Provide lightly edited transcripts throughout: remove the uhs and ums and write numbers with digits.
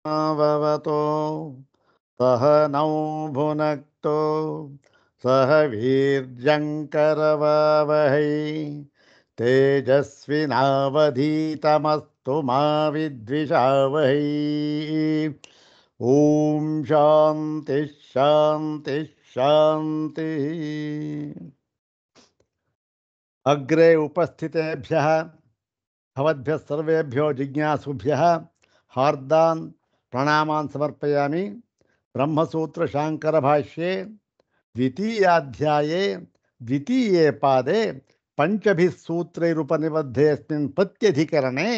भवतो सह नौ भुनक्तो सह वीर्यङ्करवावहै तेजस्विनावधीतमस्तु मा विद्विषावहै। ओम शांति शांति शांति। अग्रे उपस्थितेभ्यः भवद्भ्यः सर्वेभ्यो जिज्ञासुभ्यः हार्दान् प्रणामान् समर्पयामि। ब्रह्मसूत्र शांकर भाष्ये द्वितीयाध्याये द्वितीये पादे पंचभिः सूत्रैरुपनिबद्धेऽस्मिन् प्रत्यधिकरणे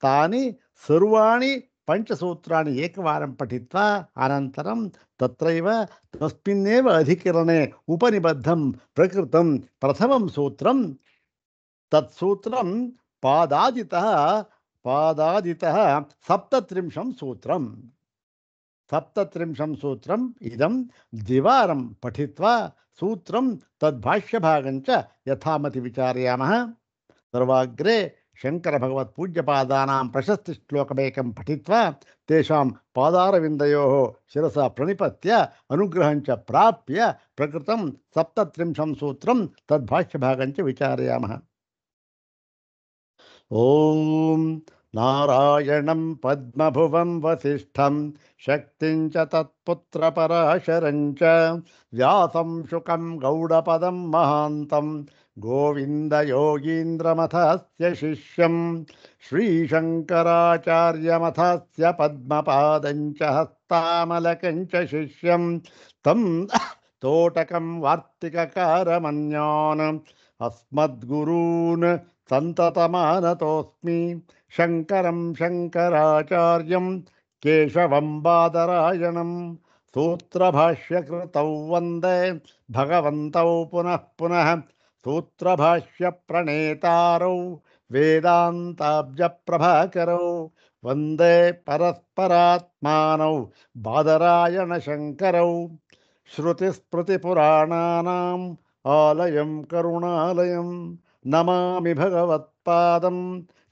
तानि सर्वाणि पंचसूत्राणि एकवारं पठित्वा अनन्तरं तत्रैव तस्मिन्नेव अधिकरणे उपनिबद्धं प्रकृतं प्रथमं सूत्रं तत्सूत्रं पादादितः पादादितः सप्तत्रिंशं सूत्रम् सप्तत्रिंशं सूत्रम् इदं द्विवारं पठित्वा सूत्रं तद्भाष्यभागञ्च यथामति विचारयामः। सर्वाग्रे शङ्करभगवत्पूज्यपादानां प्रशस्तिश्लोकमेकं पठित्वा तेषां पादारविन्दयोः शिरसा प्रणिपत्य अनुग्रहञ्च प्राप्य प्रकृतं सप्तत्रिंशं सूत्रं तद्भाष्यभागञ्च विचारयामः। ॐ नारायणं पद्मभुवं वसिष्ठं शक्तिं च तत्पुत्रपराशरं च व्यासं शुकं गौडपदं महान्तं गोविन्दयोगीन्द्रमथस्य शिष्यं श्रीशङ्कराचार्यमथस्य पद्मपादं च हस्तामलकं च शिष्यं तं तोटकं वार्तिककारमन्यान् अस्मद्गुरून् सन्ततमानतोऽस्मि। शङ्करं शङ्कराचार्यं केशवं बादरायणं सूत्रभाष्यकृतौ वन्दे भगवन्तौ पुनः पुनः सूत्रभाष्यप्रणेतारौ वेदान्ताब्जप्रभाकरौ वन्दे परस्परात्मानौ बादरायणशङ्करौ श्रुतिस्मृतिपुराणानाम् आलयं करुणालयं नमामि भगवत्पादं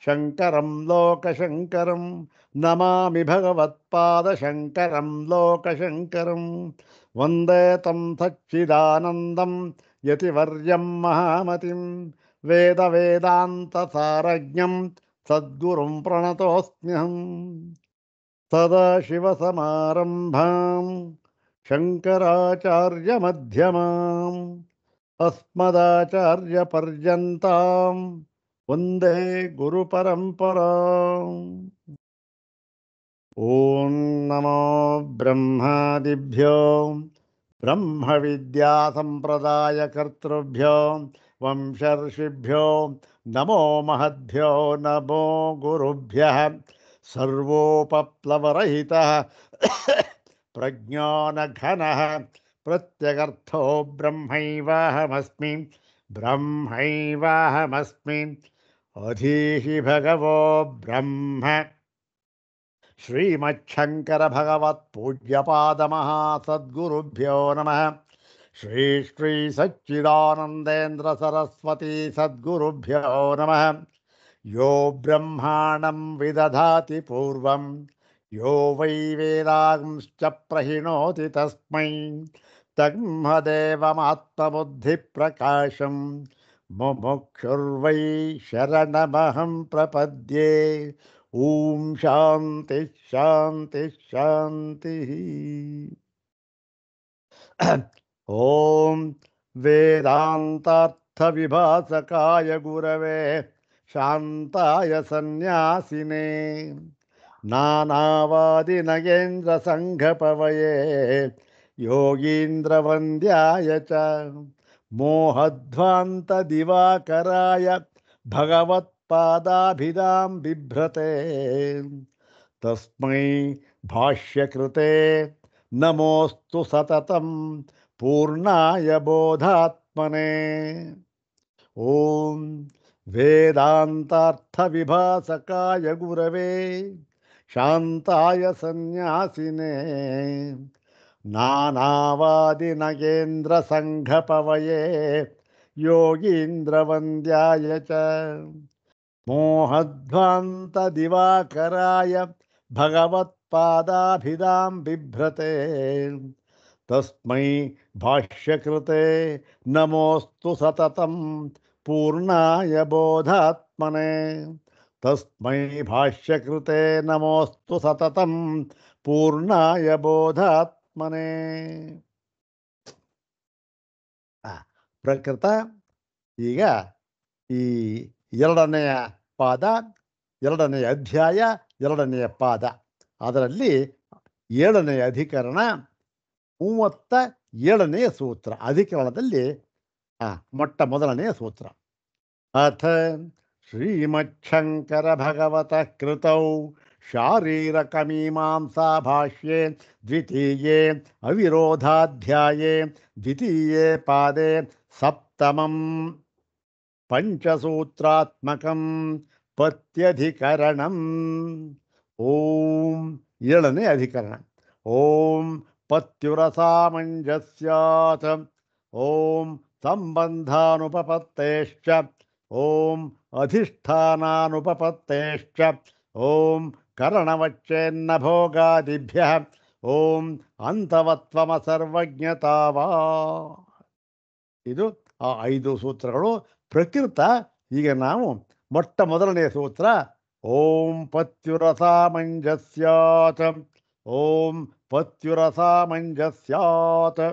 शङ्करं लोकशङ्करं नमामि भगवत्पादशङ्करं लोकशङ्करं वन्दे तं सच्चिदानन्दं यतिवर्यं महामतिं वेदवेदान्तसारज्ञं सद्गुरुं प्रणतोऽस्म्यहं। सदाशिवसमारम्भां शङ्कराचार्यमध्यमाम् अस्मदाचार्यपर्यन्तां वन्दे गुरुपरम्पराम्। ॐ नमो ब्रह्मादिभ्यो ब्रह्मविद्यासम्प्रदायकर्तृभ्यो वंशर्षिभ्यो नमो महद्भ्यो नमो गुरुभ्यः। सर्वोपप्लवरहितः प्रज्ञानघनः प्रत्यगर्थो ब्रह्मैवाहमस्मि ब्रह्मैवाहमस्मि अधीहि भगवो ब्रह्म श्रीमच्छङ्कर भगवत्पूज्यपादमहासद्गुरुभ्यो नमः। श्री श्री सच्चिदानन्देन्द्र सरस्वती सद्गुरुभ्यो नमः। यो ब्रह्माणं विदधाति पूर्वं यो वै वेदांश्च प्रहिणोति तस्मै तन्मदेवमात्मबुद्धिप्रकाशं मुमुक्षुर्वै शरणमहं प्रपद्ये। ॐ शान्ति शान्ति शान्तिः। ॐ वेदान्तार्थविभासकाय गुरवे शान्ताय सन्न्यासिने नानावादिनगेन्द्रसङ्घपवये योगीन्द्रवन्द्याय च मोहध्वान्तदिवाकराय भगवत्पादाभिधां बिभ्रते तस्मै भाष्यकृते नमोऽस्तु सततं पूर्णाय बोधात्मने। ॐ वेदान्तार्थविभासकाय गुरवे शान्ताय सन्न्यासिने नानावादिनगेन्द्रसङ्घपवये योगीन्द्रवन्द्याय च मोहध्वान्तदिवाकराय भगवत् ಪಾದಾಭಿಧಾಂ ಬಿಭ್ರತೆ ತಸ್ಮೈ ಭಾಷ್ಯಕೃತೆ ನಮೋಸ್ತು ಸತತಂ ಪೂರ್ಣಾಯ ಬೋಧಾತ್ಮನೆ ತಸ್ಮೈ ಭಾಷ್ಯಕೃತೆ ನಮೋಸ್ತು ಸತತಂ ಪೂರ್ಣಾಯ ಬೋಧಾತ್ಮನೆ. ಪ್ರಕೃತ ಈಗ ಈ ಎರಡನೆಯ ಪಾದ, ಎರಡನೆಯ ಅಧ್ಯಾಯ, ಎರಡನೆಯ ಪಾದ, ಅದರಲ್ಲಿ 7ನೆಯ ಅಧಿಕರಣ 37ನೆಯ ಸೂತ್ರ. ಅಧಿಕರಣದಲ್ಲಿ ಮೊಟ್ಟ ಮೊದಲನೆಯ ಸೂತ್ರ. ಅಥ ಶ್ರೀಮಚ್ಛಂಕರ ಭಗವತ ಕೃತೌ ಶಾರೀರಕಮೀಮಾಂಸಾ ಭಾಷ್ಯೆ ದ್ವಿತೀಯೇ ಅವಿರೋಧಾಧ್ಯಾಯೇ ದ್ವಿತೀಯೇ ಪಾದೆ ಸಪ್ತಮಂ ಪಂಚಸೂತ್ರಾತ್ಮಕಂ ಪತ್ಯಧಿಕರಣಂ. ಓಂ 7ನೇ ಅಧಿಕರಣ. ಓಂ ಪತ್ಯುರಸಾಮಂಜಸ್ಯಾತ್ ಓಂ ಸಂಬಂಧಾನುಪಪತ್ತೇಶ್ಚ ಓಂ ಅಧಿಷ್ಠಾನಾನುಪಪತ್ತೇಶ್ಚ ಓಂ ಕರಣವಚ್ಚೇನ್ನ ಭೋಗಾದಿಭ್ಯಃ ಓಂ ಅಂತವತ್ವಮಸರ್ವಜ್ಞತಾವಾ. ಇದು ಆ 5 ಸೂತ್ರಗಳು. ಪ್ರಕೃತ ಈಗ ನಾವು ಮೊಟ್ಟ ಮೊದಲನೆಯ ಸೂತ್ರ ಓಂ ಪತ್ಯುರಸಾಮಂಜಸ್ಯಾತ್ ಓಂ ಪತ್ಯುರಸಾಮಂಜಸ್ಯಾತ್.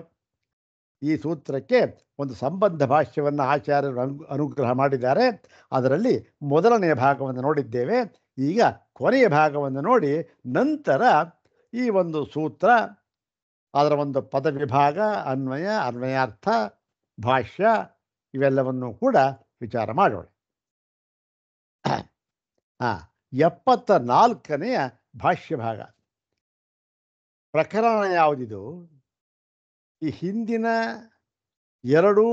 ಈ ಸೂತ್ರಕ್ಕೆ ಒಂದು ಸಂಬಂಧ ಭಾಷ್ಯವನ್ನು ಆಚಾರ್ಯರು ಅನುಗ್ರಹ ಮಾಡಿದ್ದಾರೆ. ಅದರಲ್ಲಿ ಮೊದಲನೆಯ ಭಾಗವನ್ನು ನೋಡಿದ್ದೇವೆ. ಈಗ ಕೊನೆಯ ಭಾಗವನ್ನು ನೋಡಿ ನಂತರ ಈ ಒಂದು ಸೂತ್ರ, ಅದರ ಒಂದು ಪದವಿಭಾಗ, ಅನ್ವಯ, ಅನ್ವಯಾರ್ಥ, ಭಾಷ್ಯ ಇವೆಲ್ಲವನ್ನು ಕೂಡ ವಿಚಾರ ಮಾಡೋಣ. 74ನೆಯ ಭಾಷ್ಯ ಭಾಗ. ಪ್ರಕರಣ ಯಾವುದಿದು? ಈ ಹಿಂದಿನ 2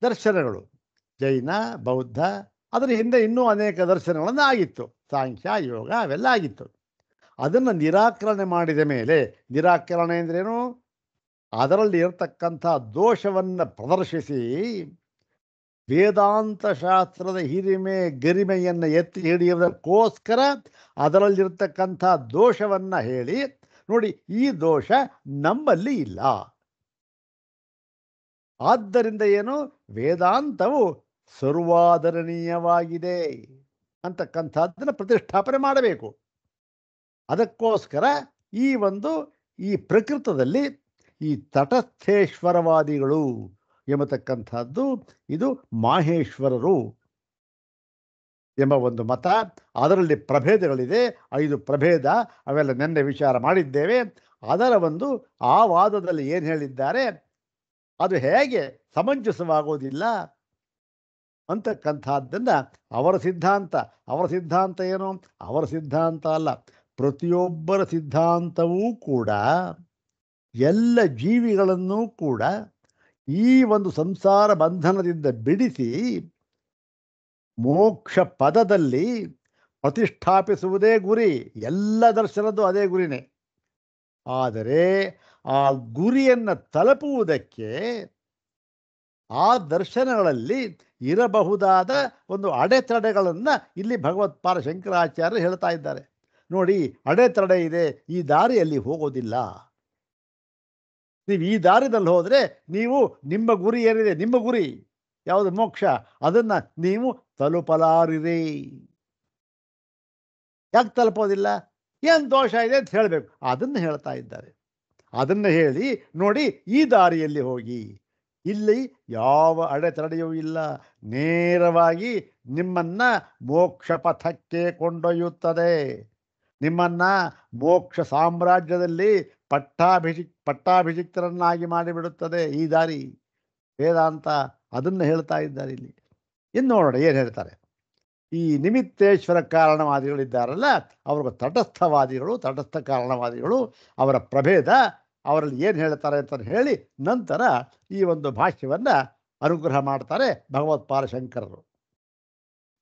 ದರ್ಶನಗಳು, ಜೈನ, ಬೌದ್ಧ, ಅದರ ಹಿಂದೆ ಇನ್ನೂ ಅನೇಕ ದರ್ಶನಗಳನ್ನು ಆಗಿತ್ತು, ಸಾಂಖ್ಯ, ಯೋಗ ಅವೆಲ್ಲ ಆಗಿತ್ತು. ಅದನ್ನು ನಿರಾಕರಣೆ ಮಾಡಿದ ಮೇಲೆ, ನಿರಾಕರಣೆ ಅಂದ್ರೇನು? ಅದರಲ್ಲಿ ಇರತಕ್ಕಂಥ ದೋಷವನ್ನು ಪ್ರದರ್ಶಿಸಿ ವೇದಾಂತ ಶಾಸ್ತ್ರದ ಹಿರಿಮೆ ಗರಿಮೆಯನ್ನು ಎತ್ತಿ ಹಿಡಿಯುವುದಕ್ಕೋಸ್ಕರ ಅದರಲ್ಲಿರ್ತಕ್ಕಂಥ ದೋಷವನ್ನು ಹೇಳಿ, ನೋಡಿ ಈ ದೋಷ ನಮ್ಮಲ್ಲಿ ಇಲ್ಲ, ಆದ್ದರಿಂದ ಏನು, ವೇದಾಂತವು ಸರ್ವಾದರಣೀಯವಾಗಿದೆ ಅಂತಕ್ಕಂಥದ್ದನ್ನು ಪ್ರತಿಷ್ಠಾಪನೆ ಮಾಡಬೇಕು. ಅದಕ್ಕೋಸ್ಕರ ಈ ಪ್ರಕೃತದಲ್ಲಿ ಈ ತಟಸ್ಥೇಶ್ವರವಾದಿಗಳು ಎಂಬತಕ್ಕಂಥದ್ದು, ಇದು ಮಾಹೇಶ್ವರರು ಎಂಬ ಒಂದು ಮತ. ಅದರಲ್ಲಿ ಪ್ರಭೇದಗಳಿದೆ, 5 ಪ್ರಭೇದ, ಅವೆಲ್ಲ ನಿನ್ನೆ ವಿಚಾರ ಮಾಡಿದ್ದೇವೆ. ಅದರ ಆ ವಾದದಲ್ಲಿ ಏನು ಹೇಳಿದ್ದಾರೆ, ಅದು ಹೇಗೆ ಸಮಂಜಸವಾಗೋದಿಲ್ಲ ಅಂತಕ್ಕಂಥದ್ದನ್ನು ಅವರ ಸಿದ್ಧಾಂತ ಏನು, ಅವರ ಸಿದ್ಧಾಂತ ಅಲ್ಲ, ಪ್ರತಿಯೊಬ್ಬರ ಸಿದ್ಧಾಂತವೂ ಕೂಡ ಎಲ್ಲ ಜೀವಿಗಳನ್ನು ಕೂಡ ಈ ಒಂದು ಸಂಸಾರ ಬಂಧನದಿಂದ ಬಿಡಿಸಿ ಮೋಕ್ಷ ಪದದಲ್ಲಿ ಪ್ರತಿಷ್ಠಾಪಿಸುವುದೇ ಗುರಿ. ಎಲ್ಲ ದರ್ಶನದ್ದು ಅದೇ ಗುರಿನೇ. ಆದರೆ ಆ ಗುರಿಯನ್ನು ತಲುಪುವುದಕ್ಕೆ ಆ ದರ್ಶನಗಳಲ್ಲಿ ಇರಬಹುದಾದ ಒಂದು ಅಡೆತಡೆಗಳನ್ನು ಇಲ್ಲಿ ಭಗವತ್ಪಾದ ಶಂಕರಾಚಾರ್ಯರು ಹೇಳ್ತಾ ಇದ್ದಾರೆ. ನೋಡಿ, ಅಡೆತಡೆ ಇದೆ, ಈ ದಾರಿಯಲ್ಲಿ ಹೋಗೋದಿಲ್ಲ. ನೀವು ಈ ದಾರಿದಲ್ಲಿ ಹೋದರೆ ನೀವು ನಿಮ್ಮ ಗುರಿ ಏನಿದೆ, ನಿಮ್ಮ ಗುರಿ ಯಾವುದು, ಮೋಕ್ಷ, ಅದನ್ನು ನೀವು ತಲುಪಲಾರಿರಿ. ಯಾಕೆ ತಲುಪೋದಿಲ್ಲ? ಏನು ದೋಷ ಇದೆ ಅಂತ ಹೇಳಬೇಕು, ಅದನ್ನು ಹೇಳ್ತಾ ಇದ್ದಾರೆ. ಅದನ್ನು ಹೇಳಿ ನೋಡಿ, ಈ ದಾರಿಯಲ್ಲಿ ಹೋಗಿ, ಇಲ್ಲಿ ಯಾವ ಅಡೆತಡೆಯೂ ಇಲ್ಲ, ನೇರವಾಗಿ ನಿಮ್ಮನ್ನು ಮೋಕ್ಷ ಪಥಕ್ಕೆ ಕೊಂಡೊಯ್ಯುತ್ತದೆ, ನಿಮ್ಮನ್ನು ಮೋಕ್ಷ ಸಾಮ್ರಾಜ್ಯದಲ್ಲಿ ಪಟ್ಟಾಭಿಷಿಕ್ತರನ್ನಾಗಿ ಮಾಡಿಬಿಡುತ್ತದೆ ಈ ದಾರಿ. ವೇದಾಂತ ಅದನ್ನು ಹೇಳ್ತಾ ಇದ್ದಾರೆ ಇಲ್ಲಿ. ಇನ್ನು ನೋಡೋಣ ಏನು ಹೇಳ್ತಾರೆ. ಈ ನಿಮಿತ್ತೇಶ್ವರ ಕಾರಣವಾದಿಗಳಿದ್ದಾರಲ್ಲ, ಅವರು ತಟಸ್ಥವಾದಿಗಳು, ತಟಸ್ಥ ಕಾರಣವಾದಿಗಳು, ಅವರ ಪ್ರಭೇದ, ಅವರಲ್ಲಿ ಏನು ಹೇಳ್ತಾರೆ ಅಂತ ಹೇಳಿ ನಂತರ ಈ ಒಂದು ಭಾಷ್ಯವನ್ನು ಅನುಗ್ರಹ ಮಾಡ್ತಾರೆ ಭಗವತ್ಪಾದ ಶಂಕರರು.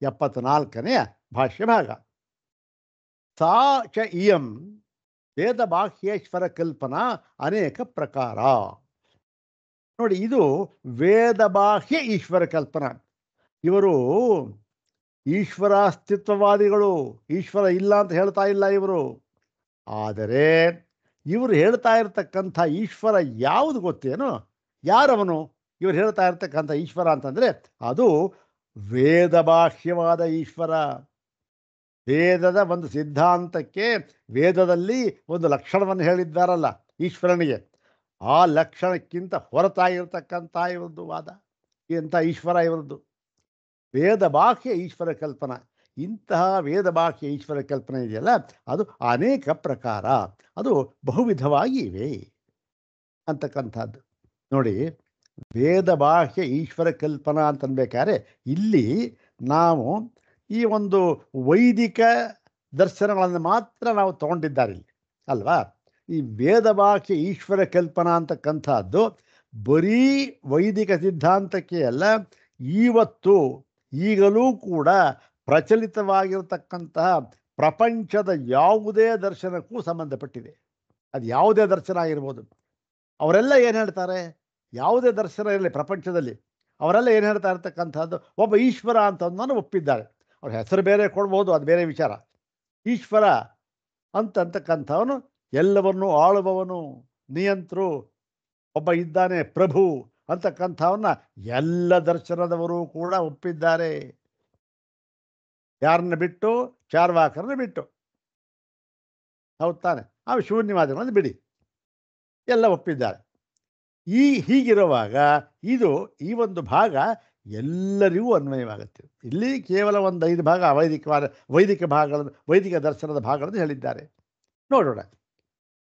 74ನೆಯ ಭಾಷ್ಯ ಭಾಗ. ಸಾ ಚ ಇಯಂ ವೇದ ಬಾಹ್ಯೇಶ್ವರ ಕಲ್ಪನಾ ಅನೇಕ ಪ್ರಕಾರ. ನೋಡಿ, ಇದು ವೇದ ಬಾಹ್ಯ ಈಶ್ವರ ಕಲ್ಪನಾ. ಇವರು ಈಶ್ವರಾಸ್ತಿತ್ವವಾದಿಗಳು, ಈಶ್ವರ ಇಲ್ಲ ಅಂತ ಹೇಳ್ತಾ ಇಲ್ಲ ಇವರು. ಆದರೆ ಇವರು ಹೇಳ್ತಾ ಇರತಕ್ಕಂಥ ಈಶ್ವರ ಯಾವುದು ಗೊತ್ತೇನು? ಯಾರವನು? ಇವರು ಹೇಳ್ತಾ ಇರ್ತಕ್ಕಂಥ ಈಶ್ವರ ಅಂತಂದರೆ ಅದು ವೇದಬಾಹ್ಯವಾದ ಈಶ್ವರ. ವೇದದ ಒಂದು ಸಿದ್ಧಾಂತಕ್ಕೆ ವೇದದಲ್ಲಿ ಒಂದು ಲಕ್ಷಣವನ್ನು ಹೇಳಿದ್ದಾರಲ್ಲ ಈಶ್ವರನಿಗೆ, ಆ ಲಕ್ಷಣಕ್ಕಿಂತ ಹೊರತಾಗಿರ್ತಕ್ಕಂಥ ಇವರದ್ದು ವಾದ. ಎಂಥ ಈಶ್ವರ ಇವರದ್ದು? ವೇದಬಾಹ್ಯ ಈಶ್ವರ ಕಲ್ಪನಾ. ಇಂತಹ ವೇದಬಾಹ್ಯ ಈಶ್ವರ ಕಲ್ಪನೆ ಇದೆಯಲ್ಲ, ಅದು ಅನೇಕ ಪ್ರಕಾರ, ಅದು ಬಹುವಿಧವಾಗಿ ಇವೆ ಅಂತಕ್ಕಂಥದ್ದು. ನೋಡಿ, ವೇದಬಾಹ್ಯ ಈಶ್ವರ ಕಲ್ಪನಾ ಅಂತನ್ಬೇಕಾದ್ರೆ ಇಲ್ಲಿ ನಾವು ಈ ಒಂದು ವೈದಿಕ ದರ್ಶನಗಳನ್ನು ಮಾತ್ರ ನಾವು ತಗೊಂಡಿದ್ದಾರೆ ಇಲ್ಲಿ ಅಲ್ವಾ. ಈ ವೇದಬಾಹ್ಯ ಈಶ್ವರ ಕಲ್ಪನಾ ಅಂತಕ್ಕಂಥದ್ದು ಬರೀ ವೈದಿಕ ಸಿದ್ಧಾಂತಕ್ಕೆ ಅಲ್ಲ, ಇವತ್ತು ಈಗಲೂ ಕೂಡ ಪ್ರಚಲಿತವಾಗಿರತಕ್ಕಂತಹ ಪ್ರಪಂಚದ ಯಾವುದೇ ದರ್ಶನಕ್ಕೂ ಸಂಬಂಧಪಟ್ಟಿದೆ. ಅದು ಯಾವುದೇ ದರ್ಶನ ಆಗಿರ್ಬೋದು. ಅವರೆಲ್ಲ ಏನು ಹೇಳ್ತಾರೆ? ಯಾವುದೇ ದರ್ಶನ ಇರಲಿ ಪ್ರಪಂಚದಲ್ಲಿ, ಅವರೆಲ್ಲ ಏನು ಹೇಳ್ತಾ ಇರ್ತಕ್ಕಂಥದ್ದು ಒಬ್ಬ ಈಶ್ವರ ಅಂತಂದನ್ನು ಒಪ್ಪಿದ್ದಾರೆ. ಅವ್ರ ಹೆಸರು ಬೇರೆ ಕೊಡ್ಬೋದು, ಅದು ಬೇರೆ ವಿಚಾರ. ಈಶ್ವರ ಅಂತಕ್ಕಂಥವನು ಎಲ್ಲವನ್ನೂ ಆಳುವವನು, ನಿಯಂತೃ, ಒಬ್ಬ ಇದ್ದಾನೆ ಪ್ರಭು ಅಂತಕ್ಕಂಥವನ್ನ ಎಲ್ಲ ದರ್ಶನದವರು ಕೂಡ ಒಪ್ಪಿದ್ದಾರೆ. ಯಾರನ್ನ ಬಿಟ್ಟು? ಚಾರ್ವಾಕರನ್ನ ಬಿಟ್ಟು. ಹೌದು ತಾನೆ? ಆ ಶೂನ್ಯವಾದಗಳನ್ನು ಬಿಡಿ, ಎಲ್ಲ ಒಪ್ಪಿದ್ದಾರೆ. ಹೀಗಿರುವಾಗ ಇದು ಈ ಒಂದು ಭಾಗ ಎಲ್ಲರಿಗೂ ಅನ್ವಯವಾಗುತ್ತೆ. ಇಲ್ಲಿ ಕೇವಲ ಒಂದು 5 ಭಾಗ ವೈದಿಕ ದರ್ಶನದ ಭಾಗಗಳನ್ನು ಹೇಳಿದ್ದಾರೆ. ನೋಡೋಣ.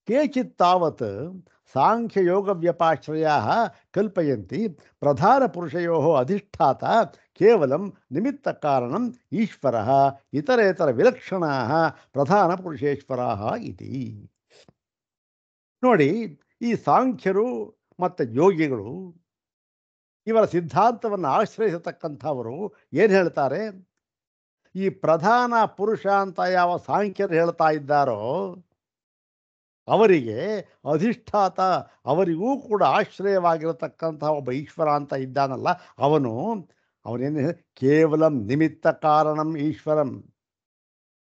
ಕೇಚಿತ್ ತಾವತ್ ಸಾಂಖ್ಯಯೋಗ ವ್ಯಪಾಶ್ರಯ ಕಲ್ಪಯಂತಿ ಪ್ರಧಾನ ಪುರುಷಯೋ ಅಧಿಷ್ಠಾತ ಕೇವಲಂ ನಿಮಿತ್ತ ಕಾರಣಂ ಈಶ್ವರ ಇತರೇತರ ವಿಲಕ್ಷಣ ಪ್ರಧಾನ ಪುರುಷೇಶ್ವರ ಇತಿ. ನೋಡಿ, ಈ ಸಾಂಖ್ಯರು ಮತ್ತು ಯೋಗಿಗಳು ಇವರ ಸಿದ್ಧಾಂತವನ್ನು ಆಶ್ರಯಿಸತಕ್ಕಂಥವರು ಏನು ಹೇಳ್ತಾರೆ? ಈ ಪ್ರಧಾನ ಪುರುಷ ಅಂತ ಯಾವ ಸಾಂಖ್ಯರು ಹೇಳ್ತಾ ಇದ್ದಾರೋ ಅವರಿಗೆ ಅಧಿಷ್ಠಾತ, ಅವರಿಗೂ ಕೂಡ ಆಶ್ರಯವಾಗಿರತಕ್ಕಂತಹ ಒಬ್ಬ ಈಶ್ವರ ಅಂತ ಇದ್ದಾನಲ್ಲ, ಅವನೇನು ಕೇವಲಂ ನಿಮಿತ್ತ ಕಾರಣಂ ಈಶ್ವರಂ.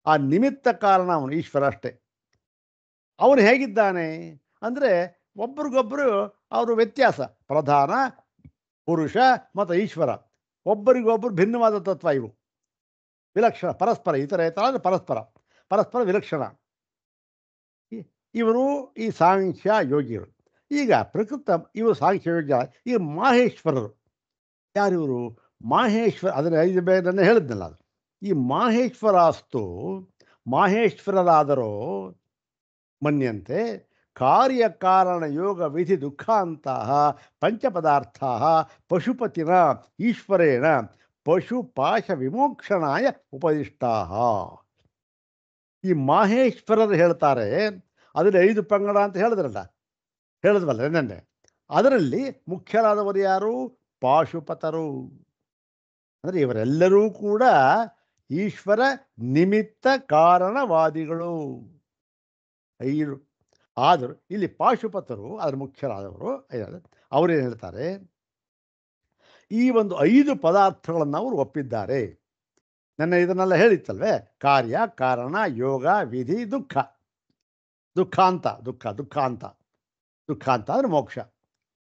ಆ ನಿಮಿತ್ತ ಕಾರಣ ಅವನು ಈಶ್ವರ ಅಷ್ಟೇ. ಅವನು ಹೇಗಿದ್ದಾನೆ ಅಂದರೆ ಒಬ್ರಿಗೊಬ್ಬರು ಅವರು ವ್ಯತ್ಯಾಸ. ಪ್ರಧಾನ ಪುರುಷ ಮತ್ತು ಈಶ್ವರ ಒಬ್ಬರಿಗೊಬ್ಬರು ಭಿನ್ನವಾದ ತತ್ವ. ಇವು ವಿಲಕ್ಷಣ, ಪರಸ್ಪರ. ಇತರ ಪರಸ್ಪರ ವಿಲಕ್ಷಣ. ಇವರು ಈ ಸಾಂಖ್ಯ ಯೋಗಿಗಳು. ಈಗ ಪ್ರಕೃತ ಇವರು ಸಾಂಖ್ಯ ಯೋಗಿ. ಈಗ ಮಾಹೇಶ್ವರರು ಯಾರಿವರು? ಮಾಹೇಶ್ವರ, ಅದನ್ನು 5 ಬೇಗನೆ ಹೇಳಿದ್ನಲ್ಲ, ಅದು ಈ ಮಾಹೇಶ್ವರರಾದರೋ ಮನ್ಯಂತೆ ಕಾರ್ಯಕಾರಣ ಯೋಗ ವಿಧಿ ದುಃಖಾಂತಹ ಪಂಚಪದಾರ್ಥ ಪಶುಪತಿನ ಈಶ್ವರೇಣ ಪಶುಪಾಶ ವಿಮೋಕ್ಷಣಾಯ ಉಪದಿಷ್ಟಾ. ಈ ಮಾಹೇಶ್ವರರು ಹೇಳ್ತಾರೆ, ಅದರಲ್ಲಿ 5 ಪಂಗಡ ಅಂತ ಹೇಳಿದ್ವಲ್ಲ ನೆನ್ನೆ. ಅದರಲ್ಲಿ ಮುಖ್ಯರಾದವರು ಯಾರು? ಪಾಶುಪತರು. ಅಂದರೆ ಇವರೆಲ್ಲರೂ ಕೂಡ ಈಶ್ವರ ನಿಮಿತ್ತ ಕಾರಣವಾದಿಗಳು 5. ಆದರೂ ಇಲ್ಲಿ ಪಾಶುಪತರು ಅದರ ಮುಖ್ಯರಾದವರು. ಅವರೇನು ಹೇಳ್ತಾರೆ? ಈ ಒಂದು 5 ಪದಾರ್ಥಗಳನ್ನು ಅವರು ಒಪ್ಪಿದ್ದಾರೆ. ನನ್ನ ಇದನ್ನೆಲ್ಲ ಹೇಳಿತ್ತಲ್ವೇ, ಕಾರ್ಯ ಕಾರಣ ಯೋಗ ವಿಧಿ ದುಃಖಾಂತ ಅಂದರೆ ಮೋಕ್ಷ,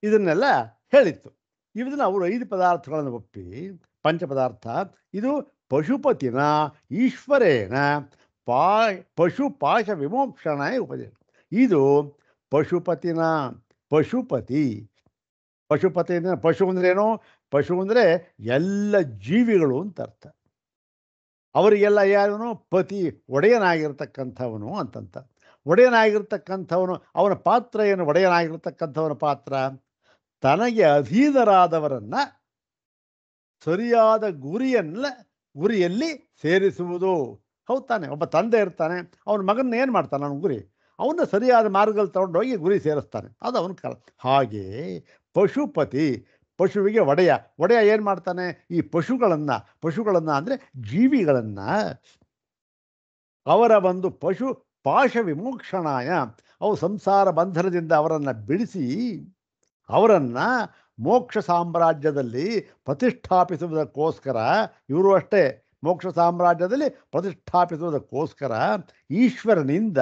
ಇದನ್ನೆಲ್ಲ ಹೇಳಿತ್ತು. ಇದನ್ನು ಅವರು 5 ಪದಾರ್ಥಗಳನ್ನು ಒಪ್ಪಿ, ಪಂಚಪದಾರ್ಥ ಇದು ಪಶುಪತಿನ ಈಶ್ವರೇಣ ಪಶುಪಾಶ ವಿಮೋಕ್ಷಣಾಯ ಉಪದೇಶ. ಇದು ಪಶುಪತಿ ಅಂದರೆ ಪಶು ಅಂದರೆ ಏನು? ಪಶು ಅಂದರೆ ಎಲ್ಲ ಜೀವಿಗಳು ಅಂತ ಅರ್ಥ. ಅವರಿಗೆಲ್ಲ ಯಾವನು? ಪತಿ, ಒಡೆಯನಾಗಿರ್ತಕ್ಕಂಥವನು ಅಂತಂತ. ಒಡೆಯನಾಗಿರ್ತಕ್ಕಂಥವನು, ಅವನ ಪಾತ್ರ ಏನು? ಒಡೆಯನಾಗಿರ್ತಕ್ಕಂಥವನ ಪಾತ್ರ ತನಗೆ ಅಧೀನರಾದವರನ್ನು ಸರಿಯಾದ ಗುರಿಯಲ್ಲಿ ಸೇರಿಸುವುದು. ಹೌದು ತಾನೆ? ಒಬ್ಬ ತಂದೆ ಇರ್ತಾನೆ, ಅವನ ಮಗನ ಏನು ಮಾಡ್ತಾನೆ? ಅವನ ಗುರಿ, ಅವನ್ನ ಸರಿಯಾದ ಮಾರ್ಗದಲ್ಲಿ ತಗೊಂಡೋಗಿ ಗುರಿ ಸೇರಿಸ್ತಾನೆ, ಅದು ಅವನ ಕಾಲ. ಹಾಗೇ ಪಶುಪತಿ, ಪಶುವಿಗೆ ಒಡೆಯ ಏನು ಮಾಡ್ತಾನೆ? ಈ ಪಶುಗಳನ್ನು ಅಂದರೆ ಜೀವಿಗಳನ್ನು ಅವರ ಒಂದು ಪಶು ಪಾಶ ವಿಮೋಕ್ಷಣಾಯ, ಅವು ಸಂಸಾರ ಬಂಧನದಿಂದ ಅವರನ್ನು ಬಿಡಿಸಿ ಅವರನ್ನು ಮೋಕ್ಷ ಸಾಮ್ರಾಜ್ಯದಲ್ಲಿ ಪ್ರತಿಷ್ಠಾಪಿಸುವುದಕ್ಕೋಸ್ಕರ, ಇವರು ಅಷ್ಟೇ ಮೋಕ್ಷ ಸಾಮ್ರಾಜ್ಯದಲ್ಲಿ ಪ್ರತಿಷ್ಠಾಪಿಸುವುದಕ್ಕೋಸ್ಕರ ಈಶ್ವರನಿಂದ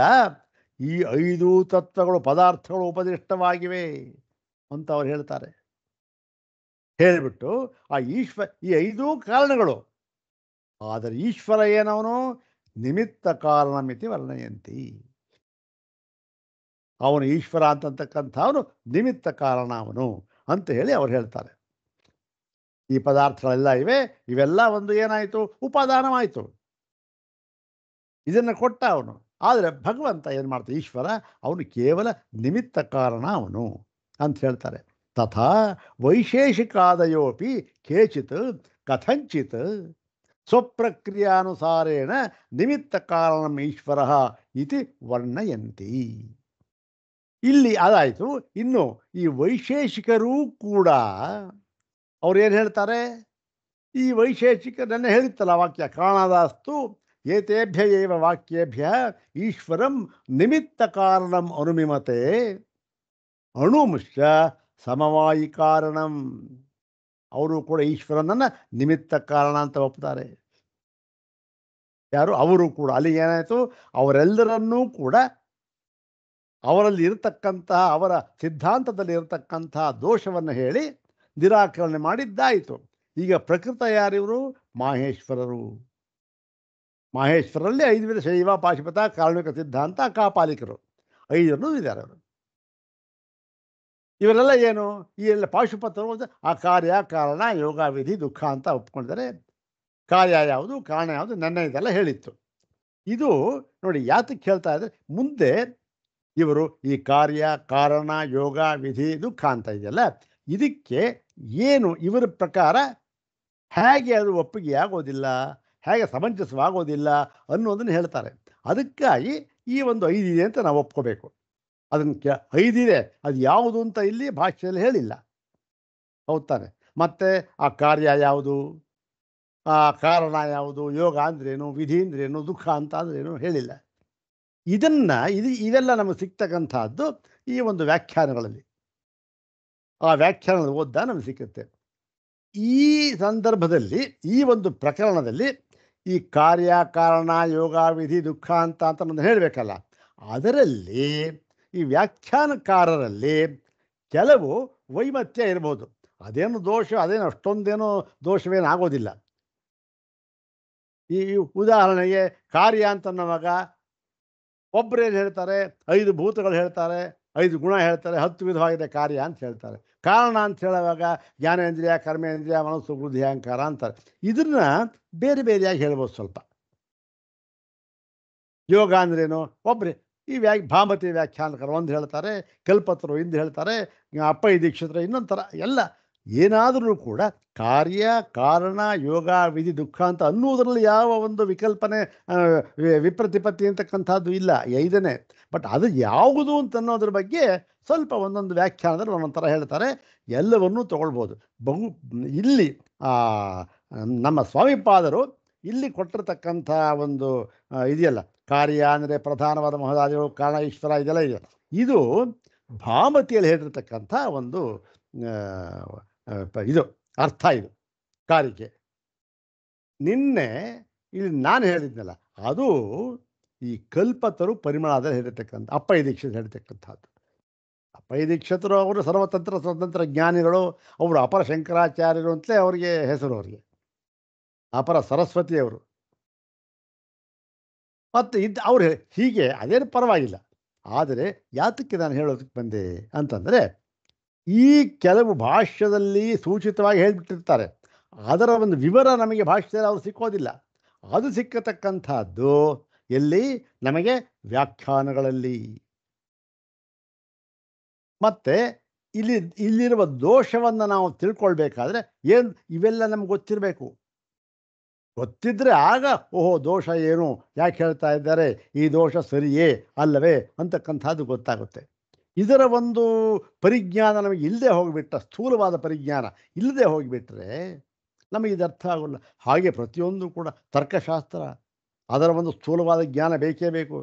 ಈ 5 ತತ್ವಗಳು ಪದಾರ್ಥಗಳು ಉಪದಿಷ್ಟವಾಗಿವೆ ಅಂತ ಅವ್ರು ಹೇಳ್ತಾರೆ. ಹೇಳಿಬಿಟ್ಟು ಈ 5 ಕಾರಣಗಳು, ಆದರೆ ಈಶ್ವರ ಏನವನು ನಿಮಿತ್ತ ಕಾರಣಮಿತಿ ವರ್ಣಯಂತಿ. ಅವನು ಈಶ್ವರ ಅಂತಕ್ಕಂಥ ಅವನು ನಿಮಿತ್ತ ಕಾರಣ ಅವನು ಅಂತ ಹೇಳಿ ಅವ್ರು ಹೇಳ್ತಾರೆ. ಈ ಪದಾರ್ಥಗಳೆಲ್ಲ ಇವೆ, ಇವೆಲ್ಲ ಒಂದು ಏನಾಯಿತು, ಉಪಾದಾನವಾಯಿತು. ಇದನ್ನು ಕೊಟ್ಟ ಅವನು. ಆದರೆ ಭಗವಂತ ಏನು ಮಾಡ್ತಾನೆ, ಈಶ್ವರ ಅವನು ಕೇವಲ ನಿಮಿತ್ತ ಕಾರಣ ಅವನು ಅಂತ ಹೇಳ್ತಾರೆ. ತಥಾ ವೈಶೇಷಿಕಾದಯೋಪಿ ಕೇಚಿತ್ ಕಥಂಚಿತ್ ಸ್ವಪ್ರಕ್ರಿಯಾನುಸಾರೇಣ ನಿಮಿತ್ತ ಕಾರಣಂ ಈಶ್ವರ ಇತಿ ವರ್ಣಯಂತಿ. ಇಲ್ಲಿ ಅದಾಯಿತು. ಇನ್ನು ಈ ವೈಶೇಷಿಕರೂ ಕೂಡ ಅವ್ರೇನು ಹೇಳ್ತಾರೆ, ಈ ವೈಶೇಷಿಕರನ್ನ ಹೇಳಿತ್ತಲ್ಲ ವಾಕ್ಯ, ಕಾರಣದಾಸ್ತು ಏತೇಭ್ಯ ಏವ ವಾಕ್ಯೇಭ್ಯ ಈಶ್ವರಂ ನಿಮಿತ್ತ ಕಾರಣಂ ಅನುಮಿಮತೆ ಅಣುಮುಶ್ಚ ಸಮವಾಯಿ ಕಾರಣಂ. ಅವರು ಕೂಡ ಈಶ್ವರನನ್ನು ನಿಮಿತ್ತ ಕಾರಣ ಅಂತ ಒಪ್ತಾರೆ. ಯಾರು? ಅವರು ಕೂಡ. ಅಲ್ಲಿ ಏನಾಯಿತು, ಅವರೆಲ್ಲರನ್ನೂ ಕೂಡ ಅವರಲ್ಲಿ ಇರತಕ್ಕಂತಹ, ಅವರ ಸಿದ್ಧಾಂತದಲ್ಲಿ ಇರತಕ್ಕಂತಹ ದೋಷವನ್ನು ಹೇಳಿ ನಿರಾಕರಣೆ ಮಾಡಿದ್ದಾಯಿತು. ಈಗ ಪ್ರಕೃತ ಯಾರಿವರು? ಮಾಹೇಶ್ವರರು. ಮಾಹೇಶ್ವರಲ್ಲಿ 5 ವಿಧ: ಶೈವ, ಪಾಶುಪತ, ಕಾರಣಿಕ ಸಿದ್ಧಾಂತ, ಕಾಪಾಲಿಕರು. 5 ಇದ್ದಾರೆ ಅವರು. ಇವರೆಲ್ಲ ಏನು, ಈ ಎಲ್ಲ ಪಾಶುಪತರು ಆ ಕಾರ್ಯ, ಕಾರಣ, ಯೋಗ, ವಿಧಿ, ದುಃಖ ಅಂತ ಒಪ್ಕೊಂಡಿದ್ದಾರೆ. ಕಾರ್ಯ ಯಾವುದು, ಕಾರಣ ಯಾವುದು, ನನ್ನ ಇದೆಲ್ಲ ಹೇಳಿತ್ತು. ಇದು ನೋಡಿ ಯಾತಕ್ಕೆ ಹೇಳ್ತಾ ಇದ್ದಾರೆ, ಮುಂದೆ ಇವರು ಈ ಕಾರ್ಯ, ಕಾರಣ, ಯೋಗ, ವಿಧಿ, ದುಃಖ ಅಂತ ಇದೆಯಲ್ಲ, ಇದಕ್ಕೆ ಏನು ಇವರ ಪ್ರಕಾರ ಹೇಗೆ ಅದು ಒಪ್ಪಿಗೆ ಆಗೋದಿಲ್ಲ, ಹೇಗೆ ಸಮಂಜಸವಾಗೋದಿಲ್ಲ ಅನ್ನೋದನ್ನು ಹೇಳ್ತಾರೆ. ಅದಕ್ಕಾಗಿ ಈ ಒಂದು 5 ಇದೆ ಅಂತ ನಾವು ಒಪ್ಕೋಬೇಕು. ಅದನ್ನು 5 ಇದೆ, ಅದು ಯಾವುದು ಅಂತ ಇಲ್ಲಿ ಭಾಷೆಯಲ್ಲಿ ಹೇಳಿಲ್ಲ, ಹೌದು ತಾನೆ? ಮತ್ತು ಆ ಕಾರ್ಯ ಯಾವುದು, ಆ ಕಾರಣ ಯಾವುದು, ಯೋಗ ಅಂದ್ರೇನು, ವಿಧಿ ಅಂದ್ರೇನು, ದುಃಖ ಅಂತ ಅಂದ್ರೇನು ಹೇಳಿಲ್ಲ. ಇದೆಲ್ಲ ನಮಗೆ ಸಿಗ್ತಕ್ಕಂಥದ್ದು ಈ ಒಂದು ವ್ಯಾಖ್ಯಾನಗಳಲ್ಲಿ. ಆ ವ್ಯಾಖ್ಯಾನಗಳು ಓದ್ದ ನಮಗೆ ಸಿಕ್ಕುತ್ತೆ. ಈ ಸಂದರ್ಭದಲ್ಲಿ, ಈ ಒಂದು ಪ್ರಕರಣದಲ್ಲಿ ಈ ಕಾರ್ಯ, ಕಾರಣ, ಯೋಗ, ವಿಧಿ, ದುಃಖ ಅಂತ ನಾನು ಹೇಳಬೇಕಲ್ಲ, ಅದರಲ್ಲಿ ಈ ವ್ಯಾಖ್ಯಾನಕಾರರಲ್ಲಿ ಕೆಲವು ವೈಮತ್ಯ ಇರ್ಬೋದು. ಅದೇನು ದೋಷ, ಅದೇನು ಅಷ್ಟೊಂದೇನೋ ದೋಷವೇನು ಆಗೋದಿಲ್ಲ. ಈ ಉದಾಹರಣೆಗೆ ಕಾರ್ಯ ಅಂತನ್ನುವಾಗ ಒಬ್ಬರೇನು ಹೇಳ್ತಾರೆ, 5 ಭೂತಗಳು ಹೇಳ್ತಾರೆ, 5 ಗುಣ ಹೇಳ್ತಾರೆ, 10 ವಿಧವಾಗಿದೆ ಕಾರ್ಯ ಅಂತ ಹೇಳ್ತಾರೆ. ಕಾರಣ ಅಂತ ಹೇಳುವಾಗ ಜ್ಞಾನೇಂದ್ರಿಯ, ಕರ್ಮೇಂದ್ರಿಯ, ಮನಸ್ಸು, ಬುದ್ಧಿ, ಅಹಂಕಾರ ಅಂತಾರೆ. ಇದನ್ನ ಬೇರೆ ಬೇರೆಯಾಗಿ ಹೇಳ್ಬೋದು ಸ್ವಲ್ಪ. ಯೋಗ ಅಂದ್ರೇನು ಒಬ್ಬರೇ ಈ ಭಾಮತಿ ವ್ಯಾಖ್ಯಾನಕರು ಒಂದು ಹೇಳ್ತಾರೆ, ಕಲ್ಪತರು ಇಂದು ಹೇಳ್ತಾರೆ, ಅಪ್ಪಯ್ಯ ದೀಕ್ಷಿತರು ಇನ್ನೊಂದು ಥರ. ಎಲ್ಲ ಏನಾದರೂ ಕೂಡ ಕಾರ್ಯ, ಕಾರಣ, ಯೋಗ, ವಿಧಿ, ದುಃಖ ಅಂತ ಅನ್ನುವುದರಲ್ಲಿ ಯಾವ ಒಂದು ವಿಕಲ್ಪನೆ, ವಿಪ್ರತಿಪತ್ತಿ ಅಂತಕ್ಕಂಥದ್ದು ಇಲ್ಲ. 5ನೇ. ಬಟ್ ಅದು ಯಾವುದು ಅಂತ ಅನ್ನೋದ್ರ ಬಗ್ಗೆ ಸ್ವಲ್ಪ ಒಂದೊಂದು ವ್ಯಾಖ್ಯಾನದಲ್ಲಿ ಒಂದೊಂದು ಥರ ಹೇಳ್ತಾರೆ. ಎಲ್ಲವನ್ನೂ ತಗೊಳ್ಬೋದು. ಇಲ್ಲಿ ನಮ್ಮ ಸ್ವಾಮಿಪಾದರು ಇಲ್ಲಿ ಕೊಟ್ಟಿರ್ತಕ್ಕಂಥ ಒಂದು ಇದೆಯಲ್ಲ, ಕಾರ್ಯ ಅಂದರೆ ಪ್ರಧಾನವಾದ ಮಹದಾದಿಗಳು, ಕಾರಣ, ಈಶ್ವರ, ಇದೆಲ್ಲ ಇದೆ. ಇದು ಭಾಮತಿಯಲ್ಲಿ ಹೇಳಿರ್ತಕ್ಕಂಥ ಒಂದು ಇದು ಅರ್ಥ. ಇದು ಕಾರಿಕೆ. ನಿನ್ನೆ ಇಲ್ಲಿ ನಾನು ಹೇಳಿದ್ನಲ್ಲ, ಅದು ಈ ಕಲ್ಪತರು ಪರಿಮಳದಲ್ಲಿ ಹೇಳಿರ್ತಕ್ಕಂಥ ಅಪ್ಪಯ್ಯ ದೀಕ್ಷಿತರು ಹೇಳ್ತಕ್ಕಂಥದ್ದು. ಅಪ್ಪಯ್ಯ ದೀಕ್ಷಿತರು ಅವರು ಸರ್ವತಂತ್ರ ಸ್ವತಂತ್ರ ಜ್ಞಾನಿಗಳು. ಅವರು ಅಪರ ಶಂಕರಾಚಾರ್ಯರು ಅಂತಲೇ ಅವರಿಗೆ ಹೆಸರು. ಅವರಿಗೆ ಅಪರ ಸರಸ್ವತಿಯವರು. ಮತ್ತು ಅವ್ರು ಹೀಗೆ ಅದೇನು ಪರವಾಗಿಲ್ಲ. ಆದರೆ ಯಾತಕ್ಕೆ ನಾನು ಹೇಳೋದಕ್ಕೆ ಬಂದೆ ಅಂತಂದರೆ, ಈ ಕೆಲವು ಭಾಷ್ಯದಲ್ಲಿ ಸೂಚಿತವಾಗಿ ಹೇಳಿಬಿಟ್ಟಿರ್ತಾರೆ, ಅದರ ಒಂದು ವಿವರ ನಮಗೆ ಭಾಷ್ಯದಲ್ಲಿ ಅವರು ಸಿಕ್ಕೋದಿಲ್ಲ. ಅದು ಸಿಕ್ಕತಕ್ಕಂಥದ್ದು ಎಲ್ಲಿ? ನಮಗೆ ವ್ಯಾಖ್ಯಾನಗಳಲ್ಲಿ. ಮತ್ತು ಇಲ್ಲಿರುವ ದೋಷವನ್ನು ನಾವು ತಿಳ್ಕೊಳ್ಬೇಕಾದ್ರೆ ಇವೆಲ್ಲ ನಮ್ಗೆ ಗೊತ್ತಿರಬೇಕು. ಗೊತ್ತಿದ್ರೆ ಆಗ ಓಹೋ ದೋಷ ಏನು, ಯಾಕೆ ಹೇಳ್ತಾ ಇದ್ದಾರೆ, ಈ ದೋಷ ಸರಿಯೇ ಅಲ್ಲವೇ ಅಂತಕ್ಕಂಥದ್ದು ಗೊತ್ತಾಗುತ್ತೆ. ಇದರ ಒಂದು ಪರಿಜ್ಞಾನ ನಮಗೆ ಇಲ್ಲದೆ ಹೋಗಿಬಿಟ್ಟ, ಸ್ಥೂಲವಾದ ಪರಿಜ್ಞಾನ ಇಲ್ಲದೆ ಹೋಗಿಬಿಟ್ರೆ ನಮಗೆ ಇದು ಅರ್ಥ ಆಗೋಲ್ಲ. ಹಾಗೆ ಪ್ರತಿಯೊಂದು ಕೂಡ ತರ್ಕಶಾಸ್ತ್ರ, ಅದರ ಒಂದು ಸ್ಥೂಲವಾದ ಜ್ಞಾನ ಬೇಕೇ ಬೇಕು.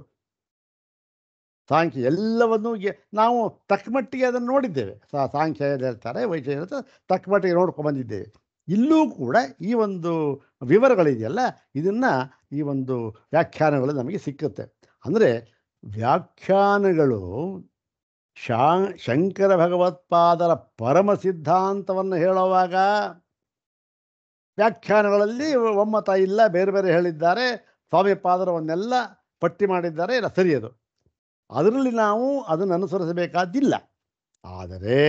ಸಾಂಖ್ಯ ಎಲ್ಲವನ್ನೂ ನಾವು ತಕ್ಕಮಟ್ಟಿಗೆ ಅದನ್ನು ನೋಡಿದ್ದೇವೆ. ಸಾಂಖ್ಯ ಹೇಳ್ತಾರೆ, ವೈದ್ಯ ಹೇಳ್ತಾರೆ, ತಕ್ಕಮಟ್ಟಿಗೆ ನೋಡ್ಕೊಂಡು ಬಂದಿದ್ದೇವೆ. ಇಲ್ಲೂ ಕೂಡ ಈ ಒಂದು ವಿವರಗಳಿದೆಯಲ್ಲ, ಇದನ್ನು ಈ ಒಂದು ವ್ಯಾಖ್ಯಾನಗಳು ನಮಗೆ ಸಿಕ್ಕುತ್ತೆ. ಅಂದರೆ ವ್ಯಾಖ್ಯಾನಗಳು ಶಂಕರ ಭಗವತ್ಪಾದರ ಪರಮ ಸಿದ್ಧಾಂತವನ್ನು ಹೇಳುವಾಗ ವ್ಯಾಖ್ಯಾನಗಳಲ್ಲಿ ಒಮ್ಮತ ಇಲ್ಲ, ಬೇರೆ ಬೇರೆ ಹೇಳಿದ್ದಾರೆ, ಸ್ವಾಮಿ ಪಾದರವನ್ನೆಲ್ಲ ಪಟ್ಟಿ ಮಾಡಿದ್ದಾರೆ, ಇಲ್ಲ ಸರಿಯದು. ಅದರಲ್ಲಿ ನಾವು ಅದನ್ನು ಅನುಸರಿಸಬೇಕಾದ್ದಿಲ್ಲ. ಆದರೆ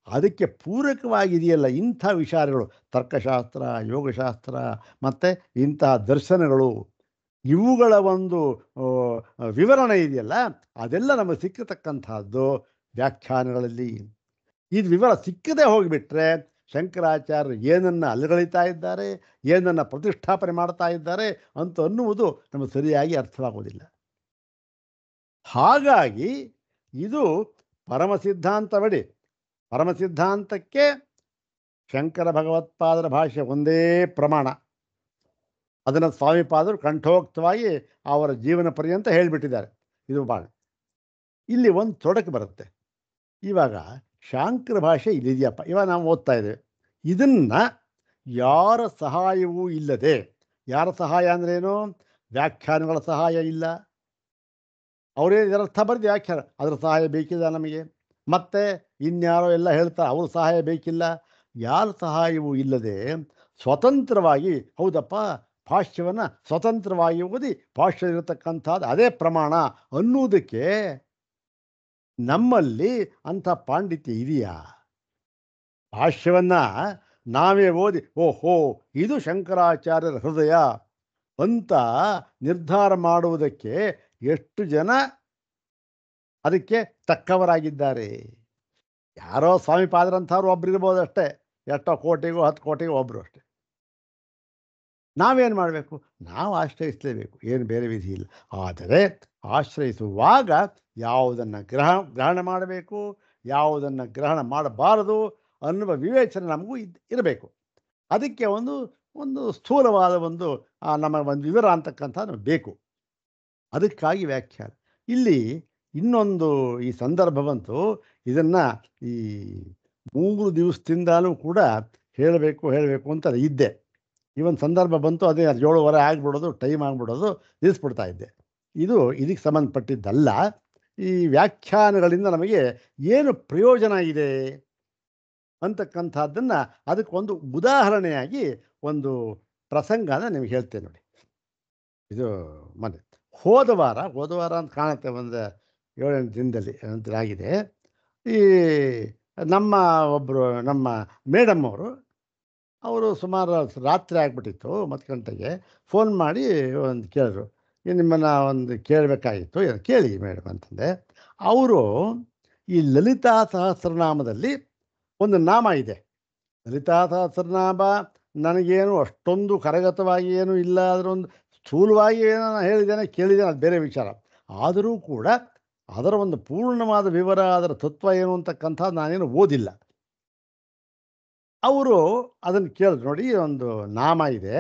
ಅದಕ್ಕೆ ಪೂರಕವಾಗಿದೆಯಲ್ಲ ಇಂಥ ವಿಚಾರಗಳು, ತರ್ಕಶಾಸ್ತ್ರ, ಯೋಗಶಾಸ್ತ್ರ ಮತ್ತು ಇಂತಹ ದರ್ಶನಗಳು, ಇವುಗಳ ಒಂದು ವಿವರಣೆ ಇದೆಯಲ್ಲ, ಅದೆಲ್ಲ ನಮಗೆ ಸಿಕ್ಕತಕ್ಕಂಥದ್ದು ವ್ಯಾಖ್ಯಾನಗಳಲ್ಲಿ. ಇದು ವಿವರ ಸಿಕ್ಕದೆ ಹೋಗಿಬಿಟ್ರೆ ಶಂಕರಾಚಾರ್ಯರು ಏನನ್ನು ಅಲುಗಳಿತಾ ಇದ್ದಾರೆ, ಏನನ್ನು ಪ್ರತಿಷ್ಠಾಪನೆ ಮಾಡ್ತಾ ಇದ್ದಾರೆ ಅಂತ ಅನ್ನುವುದು ನಮಗೆ ಸರಿಯಾಗಿ ಅರ್ಥವಾಗುವುದಿಲ್ಲ. ಹಾಗಾಗಿ ಇದು ಪರಮ ಸಿದ್ಧಾಂತವಡಿ. ಪರಮ ಸಿದ್ಧಾಂತಕ್ಕೆ ಶಂಕರ ಭಗವತ್ಪಾದರ ಭಾಷೆ ಒಂದೇ ಪ್ರಮಾಣ. ಅದನ್ನು ಸ್ವಾಮಿಪಾದರು ಕಂಠೋಕ್ತವಾಗಿ ಅವರ ಜೀವನ ಪರ್ಯಂತ ಹೇಳಿಬಿಟ್ಟಿದ್ದಾರೆ. ಇದು ಭಾಳ ಇಲ್ಲಿ ಒಂದು ತೊಡಕು ಬರುತ್ತೆ. ಇವಾಗ ಶಾಂಕರ ಭಾಷೆ ಇಲ್ಲಿದೆಯಪ್ಪ, ಇವಾಗ ನಾವು ಓದ್ತಾ ಇದ್ದೇವೆ. ಇದನ್ನು ಯಾರ ಸಹಾಯವೂ ಇಲ್ಲದೆ, ಯಾರ ಸಹಾಯ ಅಂದ್ರೇನು? ವ್ಯಾಖ್ಯಾನಗಳ ಸಹಾಯ ಇಲ್ಲ. ಅವರೇ ಇದರರ್ಥ ಬರೆದು ವ್ಯಾಖ್ಯಾನ, ಅದರ ಸಹಾಯ ಬೇಕಿಲ್ಲ ನಮಗೆ. ಮತ್ತು ಇನ್ಯಾರೋ ಎಲ್ಲ ಹೇಳ್ತಾರೆ, ಅವ್ರ ಸಹಾಯ ಬೇಕಿಲ್ಲ. ಯಾರ ಸಹಾಯವೂ ಇಲ್ಲದೆ ಸ್ವತಂತ್ರವಾಗಿ, ಹೌದಪ್ಪ ಭಾಷ್ಯವನ್ನು ಸ್ವತಂತ್ರವಾಗಿ ಓದಿ ಭಾಷ್ಯ ಇರತಕ್ಕಂಥದ್ದು ಅದೇ ಪ್ರಮಾಣ ಅನ್ನುವುದಕ್ಕೆ ನಮ್ಮಲ್ಲಿ ಅಂಥ ಪಾಂಡಿತ್ಯ ಇದೆಯಾ? ಭಾಷ್ಯವನ್ನು ನಾವೇ ಓದಿ ಓಹೋ ಇದು ಶಂಕರಾಚಾರ್ಯರ ಹೃದಯ ಅಂತ ನಿರ್ಧಾರ ಮಾಡುವುದಕ್ಕೆ ಎಷ್ಟು ಜನ ಅದಕ್ಕೆ ತಕ್ಕವರಾಗಿದ್ದಾರೆ? ಯಾರೋ ಸ್ವಾಮಿಪಾದರಂಥವ್ರು ಒಬ್ರು ಇರ್ಬೋದು ಅಷ್ಟೇ, ಎಷ್ಟೋ ಕೋಟಿಗೂ 10 ಕೋಟಿಗೂ ಒಬ್ಬರು ಅಷ್ಟೇ. ನಾವೇನು ಮಾಡಬೇಕು? ನಾವು ಆಶ್ರಯಿಸಲೇಬೇಕು, ಏನು ಬೇರೆ ವಿಧಿ ಇಲ್ಲ. ಆದರೆ ಆಶ್ರಯಿಸುವಾಗ ಯಾವುದನ್ನು ಗ್ರಹಣ ಮಾಡಬೇಕು, ಯಾವುದನ್ನು ಗ್ರಹಣ ಮಾಡಬಾರದು ಅನ್ನುವ ವಿವೇಚನೆ ನಮಗೂ ಇರಬೇಕು. ಅದಕ್ಕೆ ಒಂದು ಸ್ಥೂಲವಾದ ನಮ್ಮ ಒಂದು ವಿವರ ಅಂತಕ್ಕಂಥದ್ದು ಬೇಕು. ಅದಕ್ಕಾಗಿ ವ್ಯಾಖ್ಯಾನ. ಇಲ್ಲಿ ಇನ್ನೊಂದು ಈ ಸಂದರ್ಭ ಬಂತು, ಇದನ್ನು ಈ 3 ದಿವಸದಿಂದಲೂ ಕೂಡ ಹೇಳಬೇಕು ಅಂತ ಇದ್ದೆ. ಈ ಒಂದು ಸಂದರ್ಭ ಬಂತು, ಅದೇ 7:30 ಆಗಿಬಿಡೋದು, ಟೈಮ್ ಆಗಿಬಿಡೋದು, ನಿಲ್ಲಿಸ್ಬಿಡ್ತಾ ಇದ್ದೆ. ಇದಕ್ಕೆ ಸಂಬಂಧಪಟ್ಟಿದ್ದಲ್ಲ. ಈ ವ್ಯಾಖ್ಯಾನಗಳಿಂದ ನಮಗೆ ಏನು ಪ್ರಯೋಜನ ಇದೆ ಅಂತಕ್ಕಂಥದ್ದನ್ನು ಅದಕ್ಕೊಂದು ಉದಾಹರಣೆಯಾಗಿ ಒಂದು ಪ್ರಸಂಗನ ನಿಮಗೆ ಹೇಳ್ತೇನೆ ನೋಡಿ. ಇದು ಹೋದ ವಾರ ಅಂತ ಕಾಣುತ್ತೆ, ಒಂದು 7-8 ದಿನದಲ್ಲಿ ಆಗಿದೆ. ಈ ನಮ್ಮ ಮೇಡಮ್ ಅವರು ಸುಮಾರು ರಾತ್ರಿ ಆಗಿಬಿಟ್ಟಿತ್ತು, 10 ಗಂಟೆಗೆ ಫೋನ್ ಮಾಡಿ ಒಂದು ಕೇಳಿದ್ರು, ನಿಮ್ಮನ್ನು ಒಂದು ಕೇಳಬೇಕಾಗಿತ್ತು, ಕೇಳಿ ಮೇಡಮ್ ಅಂತಂದೆ. ಅವರು ಈ ಲಲಿತಾ ಸಹಸ್ರನಾಮದಲ್ಲಿ ಒಂದು ನಾಮ ಇದೆ. ಲಲಿತಾ ಸಹಸ್ರನಾಮ ನನಗೇನು ಅಷ್ಟೊಂದು ಕರಗತವಾಗಿ ಏನೂ ಇಲ್ಲ, ಅದರೊಂದು ಸ್ಥೂಲವಾಗಿ ಏನೋ ಹೇಳಿದ್ದೇನೆ, ಕೇಳಿದ್ದೇನೆ, ಅದು ಬೇರೆ ವಿಚಾರ. ಆದರೂ ಕೂಡ ಅದರ ಒಂದು ಪೂರ್ಣವಾದ ವಿವರ, ಅದರ ತತ್ವ ಏನು ಅಂತಕ್ಕಂಥದ್ದು ನಾನೇನು ಓದಿಲ್ಲ. ಅವರು ಅದನ್ನು ಕೇಳಿದ್ರು, ನೋಡಿ ಒಂದು ನಾಮ ಇದೆ,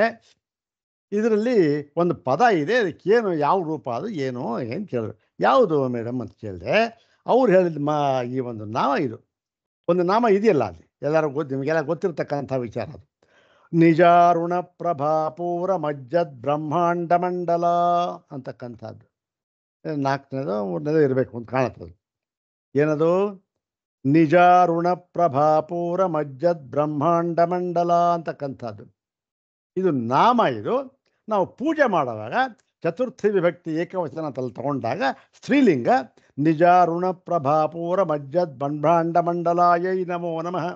ಇದರಲ್ಲಿ ಒಂದು ಪದ ಇದೆ, ಅದಕ್ಕೇನು ಯಾವ ರೂಪ ಅದು ಏನು ಕೇಳಿದ್ರು. ಯಾವುದು ಮೇಡಮ್ ಅಂತ ಕೇಳಿದೆ. ಅವ್ರು ಹೇಳಿದ ಈ ಒಂದು ನಾಮ, ಇದು ಒಂದು ನಾಮ ಇದೆಯಲ್ಲ, ಅಲ್ಲಿ ಎಲ್ಲರೂ ನಿಮಗೆಲ್ಲ ಗೊತ್ತಿರ್ತಕ್ಕಂಥ ವಿಚಾರ. ಅದು ನಿಜಾರುಣ ಪ್ರಭಾಪೂರ ಮಜ್ಜದ್ ಬ್ರಹ್ಮಾಂಡ ಮಂಡಲ ಅಂತಕ್ಕಂಥದ್ದು. 4ನೇದೋ 3ನೇದೋ ಇರಬೇಕು ಅಂತ ಕಾಣುತ್ತದೆ. ಏನದು? ನಿಜಾರುಣ ಪ್ರಭಾಪೂರ ಮಜ್ಜದ್ ಬ್ರಹ್ಮಾಂಡ ಮಂಡಲ ಅಂತಕ್ಕಂಥದ್ದು. ಇದು ನಾಮ. ಇದು ನಾವು ಪೂಜೆ ಮಾಡುವಾಗ ಚತುರ್ಥಿ ವಿಭಕ್ತಿ ಏಕವಚನ ತಗೊಂಡಾಗ ಸ್ತ್ರೀಲಿಂಗ ನಿಜಾರುಣ ಪ್ರಭಾಪೂರ ಮಜ್ಜದ್ ಬ್ರಹ್ಮಾಂಡ ಮಂಡಲಾಯೈ ನಮೋ ನಮಃ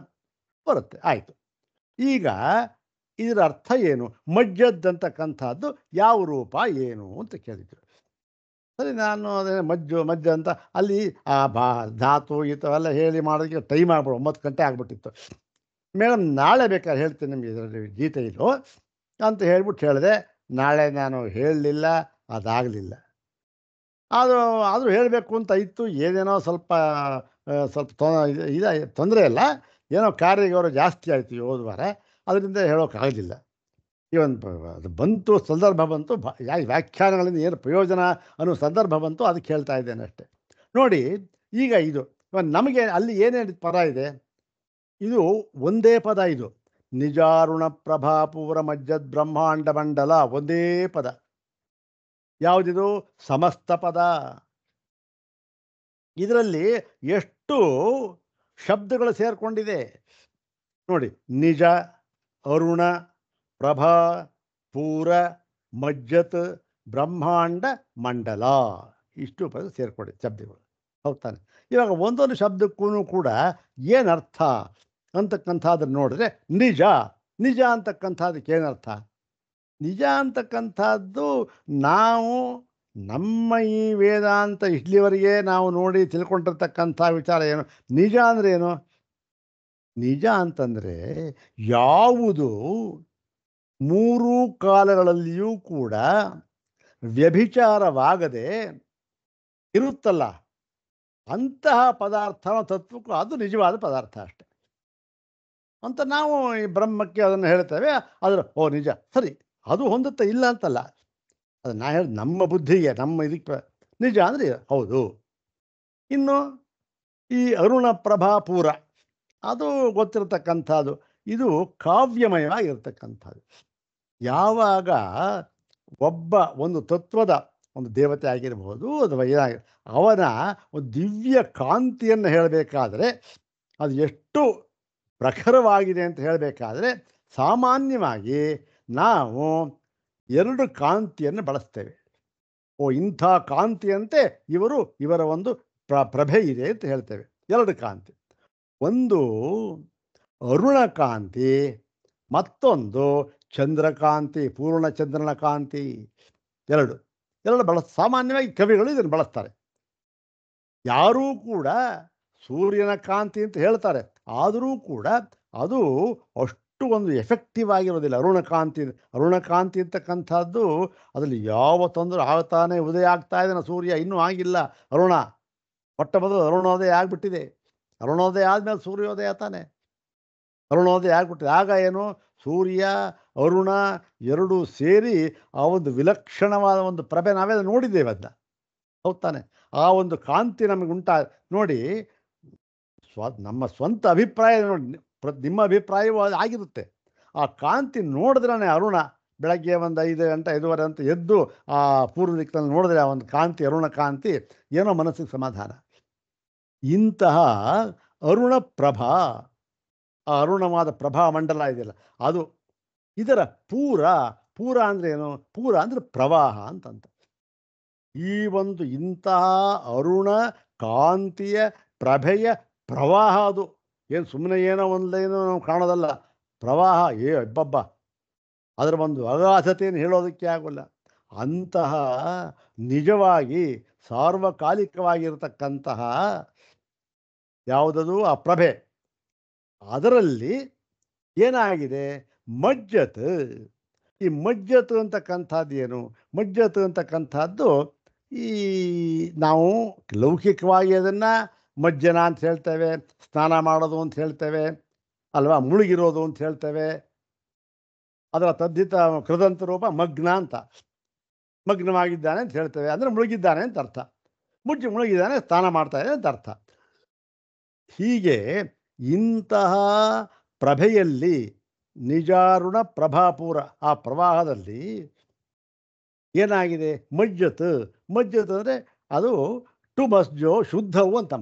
ಬರುತ್ತೆ. ಆಯಿತು. ಈಗ ಇದರ ಅರ್ಥ ಏನು? ಮಜ್ಜದ್ ಅಂತಕ್ಕಂಥದ್ದು ಯಾವ ರೂಪ ಏನು ಅಂತ ಕೇಳಿದ್ರು. ಸರಿ, ನಾನು ಅದೇ ಮಜ್ಜ ಅಂತ ಅಲ್ಲಿ ಧಾತು ಈತವೆಲ್ಲ ಹೇಳಿ ಮಾಡೋದಕ್ಕೆ ಟೈಮ್ ಆಗ್ಬಿಡು, 9 ಗಂಟೆ ಆಗ್ಬಿಟ್ಟಿತ್ತು. ಮೇಡಮ್ ನಾಳೆ ಬೇಕಾದ್ರೆ ಹೇಳ್ತೀನಿ ನಿಮಗೆ ಇದರಲ್ಲಿ ಗೀತೆಯಿಲು ಅಂತ ಹೇಳ್ಬಿಟ್ಟು ಹೇಳಿದೆ. ನಾಳೆ ನಾನು ಹೇಳಲಿಲ್ಲ, ಅದಾಗಲಿಲ್ಲ. ಆದರೂ ಹೇಳಬೇಕು ಅಂತ ಇತ್ತು. ಏನೇನೋ ಸ್ವಲ್ಪ ತೊಂದರೆ ಇಲ್ಲ, ಏನೋ ಕಾರ್ಯಗೌರವ ಜಾಸ್ತಿ ಆಯಿತು ಹೋದ ವಾರ, ಅದರಿಂದ ಹೇಳೋಕ್ಕಾಗಲಿಲ್ಲ. ಈ ಒಂದು ಅದು ಬಂತು, ಸಂದರ್ಭ ಬಂತು, ವ್ಯಾಖ್ಯಾನಗಳಿಂದ ಏನು ಪ್ರಯೋಜನ ಅನ್ನೋ ಸಂದರ್ಭ ಬಂತು, ಅದಕ್ಕೆ ಹೇಳ್ತಾ ಇದ್ದೇನೆ ಅಷ್ಟೆ. ನೋಡಿ, ಈಗ ಇದು ನಮಗೆ ಅಲ್ಲಿ ಏನೇನು ಪದ ಇದೆ, ಇದು ಒಂದೇ ಪದ. ಇದು ನಿಜಾರುಣ ಪ್ರಭಾಪೂರ ಮಜ್ಜದ್ ಬ್ರಹ್ಮಾಂಡ ಮಂಡಲ, ಒಂದೇ ಪದ. ಯಾವುದಿದು? ಸಮಸ್ತ ಪದ. ಇದರಲ್ಲಿ ಎಷ್ಟು ಶಬ್ದಗಳು ಸೇರಿಕೊಂಡಿದೆ ನೋಡಿ. ನಿಜ, ಅರುಣ, ಪ್ರಭಾ, ಪೂರ, ಮಜ್ಜತ್, ಬ್ರಹ್ಮಾಂಡ, ಮಂಡಲ, ಇಷ್ಟು ಪದ ಸೇರ್ಕೊಂಡಿದೆ ಶಬ್ದಗಳು. ಹೌದು ತಾನೆ? ಇವಾಗ ಒಂದೊಂದು ಶಬ್ದಕ್ಕೂ ಕೂಡ ಏನರ್ಥ ಅಂತಕ್ಕಂಥದ್ದನ್ನು ನೋಡಿದ್ರೆ, ನಿಜ ನಿಜ ಅಂತಕ್ಕಂಥದ್ದಕ್ಕೆ ಏನರ್ಥ? ನಿಜ ಅಂತಕ್ಕಂಥದ್ದು ನಾವು ನಮ್ಮ ಈ ವೇದಾಂತ ಇಲ್ಲಿವರೆಗೆ ನಾವು ನೋಡಿ ತಿಳ್ಕೊಂಡಿರ್ತಕ್ಕಂಥ ವಿಚಾರ ಏನು? ನಿಜ ಅಂದರೆ ಏನು? ನಿಜ ಅಂತಂದರೆ ಯಾವುದು ಮೂರೂ ಕಾಲಗಳಲ್ಲಿಯೂ ಕೂಡ ವ್ಯಭಿಚಾರವಾಗದೆ ಇರುತ್ತಲ್ಲ, ಅಂತಹ ಪದಾರ್ಥ ತತ್ವಕ್ಕೂ ಅದು ನಿಜವಾದ ಪದಾರ್ಥ ಅಷ್ಟೆ ಅಂತ ನಾವು ಈ ಬ್ರಹ್ಮಕ್ಕೆ ಅದನ್ನು ಹೇಳ್ತೇವೆ. ಅದರ ಓ ನಿಜ ಸರಿ, ಅದು ಹೊಂದುತ್ತೆ, ಇಲ್ಲ ಅಂತಲ್ಲ. ಅದು ನಾ ಹೇಳಿ ನಮ್ಮ ಬುದ್ಧಿಗೆ, ನಮ್ಮ ಇದಕ್ಕೆ ನಿಜ ಅಂದರೆ ಹೌದು. ಇನ್ನು ಈ ಅರುಣ ಪ್ರಭಾ ಪೂರ ಅದು ಗೊತ್ತಿರತಕ್ಕಂಥದ್ದು, ಇದು ಕಾವ್ಯಮಯವಾಗಿರ್ತಕ್ಕಂಥದ್ದು. ಯಾವಾಗ ಒಬ್ಬ ಒಂದು ತತ್ವದ ಒಂದು ದೇವತೆ ಆಗಿರ್ಬೋದು ಅಥವಾ ಏನಾಗಿ ಅವನ ಒಂದು ದಿವ್ಯ ಕಾಂತಿಯನ್ನು ಹೇಳಬೇಕಾದ್ರೆ ಅದು ಎಷ್ಟು ಪ್ರಖರವಾಗಿದೆ ಅಂತ ಹೇಳಬೇಕಾದ್ರೆ ಸಾಮಾನ್ಯವಾಗಿ ನಾವು ಎರಡು ಕಾಂತಿಯನ್ನು ಬಳಸ್ತೇವೆ. ಓ ಇಂಥ ಕಾಂತಿಯಂತೆ ಇವರ ಒಂದು ಪ್ರಭೆ ಇದೆ ಅಂತ ಹೇಳ್ತೇವೆ. ಎರಡು ಕಾಂತಿ, ಒಂದು ಅರುಣ ಕಾಂತಿ, ಮತ್ತೊಂದು ಚಂದ್ರಕಾಂತಿ, ಪೂರ್ಣಚಂದ್ರನ ಕಾಂತಿ. ಎರಡು ಸಾಮಾನ್ಯವಾಗಿ ಕವಿಗಳು ಇದನ್ನು ಬಳಸ್ತಾರೆ. ಯಾರೂ ಕೂಡ ಸೂರ್ಯನ ಕಾಂತಿ ಅಂತ ಹೇಳ್ತಾರೆ, ಆದರೂ ಕೂಡ ಅದು ಅಷ್ಟು ಒಂದು ಎಫೆಕ್ಟಿವ್ ಆಗಿರೋದಿಲ್ಲ. ಅರುಣಕಾಂತಿ ಅಂತಕ್ಕಂಥದ್ದು ಅದರಲ್ಲಿ ಯಾವ ತೊಂದರೆ ಆಗ್ತಾನೆ, ಉದಯ ಆಗ್ತಾ ಇದ್ದಾನೆ ಸೂರ್ಯ, ಇನ್ನೂ ಆಗಿಲ್ಲ ಅರುಣ. ಮೊಟ್ಟ ಮೊದಲು ಅರುಣೋದಯ ಆಗಿಬಿಟ್ಟಿದೆ. ಅರುಣೋದಯ ಆದಮೇಲೆ ಸೂರ್ಯೋದಯ ತಾನೆ. ಅರುಣೋದಯ ಆಗಿಬಿಟ್ಟಿದೆ. ಆಗ ಏನು, ಸೂರ್ಯ ಅರುಣ ಎರಡೂ ಸೇರಿ ಆ ಒಂದು ವಿಲಕ್ಷಣವಾದ ಒಂದು ಪ್ರಭೆ ನಾವೇ ನೋಡಿದ್ದೇವೆ ಅದನ್ನ. ಹೌದು ತಾನೆ? ಆ ಒಂದು ಕಾಂತಿ ನಮಗುಂಟಾ ನೋಡಿ. ನಮ್ಮ ಸ್ವಂತ ಅಭಿಪ್ರಾಯ ನೋಡಿ, ನಿಮ್ಮ ಅಭಿಪ್ರಾಯವೂ ಆಗಿರುತ್ತೆ. ಆ ಕಾಂತಿ ನೋಡಿದ್ರೆ ಅರುಣ ಬೆಳಗ್ಗೆ ಒಂದು 5 ಗಂಟೆ 5:30 ಅಂತ ಎದ್ದು ಆ ಪೂರ್ವ ದಿಕ್ಕಿನಲ್ಲಿ ನೋಡಿದ್ರೆ ಆ ಒಂದು ಕಾಂತಿ, ಅರುಣ ಕಾಂತಿ, ಏನೋ ಮನಸ್ಸಿಗೆ ಸಮಾಧಾನ. ಇಂತಹ ಅರುಣ ಪ್ರಭಾ, ಆ ಅರುಣವಾದ ಪ್ರಭಾ ಮಂಡಲ ಇದೆಯಲ್ಲ ಅದು, ಇದರ ಪೂರ ಅಂದರೆ ಏನು? ಪೂರ ಅಂದರೆ ಪ್ರವಾಹ ಅಂತಂತ. ಈ ಒಂದು ಇಂತಹ ಅರುಣ ಕಾಂತಿಯ ಪ್ರಭೆಯ ಪ್ರವಾಹ ಅದು. ಏನು ಸುಮ್ಮನೆ ಏನೋ ಒಂದೇನೋ ನಾವು ಕಾಣೋದಲ್ಲ, ಪ್ರವಾಹ. ಅಬ್ಬಬ್ಬ, ಅದರ ಒಂದು ಅಗಾಧತೆಯನ್ನು ಹೇಳೋದಕ್ಕೆ ಆಗೋಲ್ಲ. ಅಂತಹ ನಿಜವಾಗಿ ಸಾರ್ವಕಾಲಿಕವಾಗಿರತಕ್ಕಂತಹ ಯಾವುದದು ಆ ಪ್ರಭೆ, ಅದರಲ್ಲಿ ಏನಾಗಿದೆ? ಮಜ್ಜತ್. ಈ ಮಜ್ಜತ್ ಅಂತಕ್ಕಂಥದ್ದು ಏನು? ಮಜ್ಜತ್ ಅಂತಕ್ಕಂಥದ್ದು ಈ ನಾವು ಲೌಕಿಕವಾಗಿ ಅದನ್ನು ಮಜ್ಜನ ಅಂತ ಹೇಳ್ತೇವೆ, ಸ್ನಾನ ಮಾಡೋದು ಅಂತ ಹೇಳ್ತೇವೆ ಅಲ್ವಾ, ಮುಳುಗಿರೋದು ಅಂತ ಹೇಳ್ತೇವೆ. ಅದರ ತದ್ದಿತ ಕೃದಂತ ರೂಪ ಮಗ್ನ ಅಂತ, ಮಗ್ನವಾಗಿದ್ದಾನೆ ಅಂತ ಹೇಳ್ತೇವೆ, ಅಂದರೆ ಮುಳುಗಿದ್ದಾನೆ ಅಂತ ಅರ್ಥ. ಮುಳುಗಿದ್ದಾನೆ, ಸ್ನಾನ ಮಾಡ್ತಾ ಇದೆ ಅಂತ ಅರ್ಥ. ಹೀಗೆ ಇಂತಹ ಪ್ರಭೆಯಲ್ಲಿ ನಿಜಾರುಣ ಪ್ರಭಾಪೂರ, ಆ ಪ್ರವಾಹದಲ್ಲಿ ಏನಾಗಿದೆ? ಮಜ್ಜತ್ ಅಂದರೆ ಅದು ಟು ಮಸ್ಜೋ, ಶುದ್ಧವು ಅಂತ.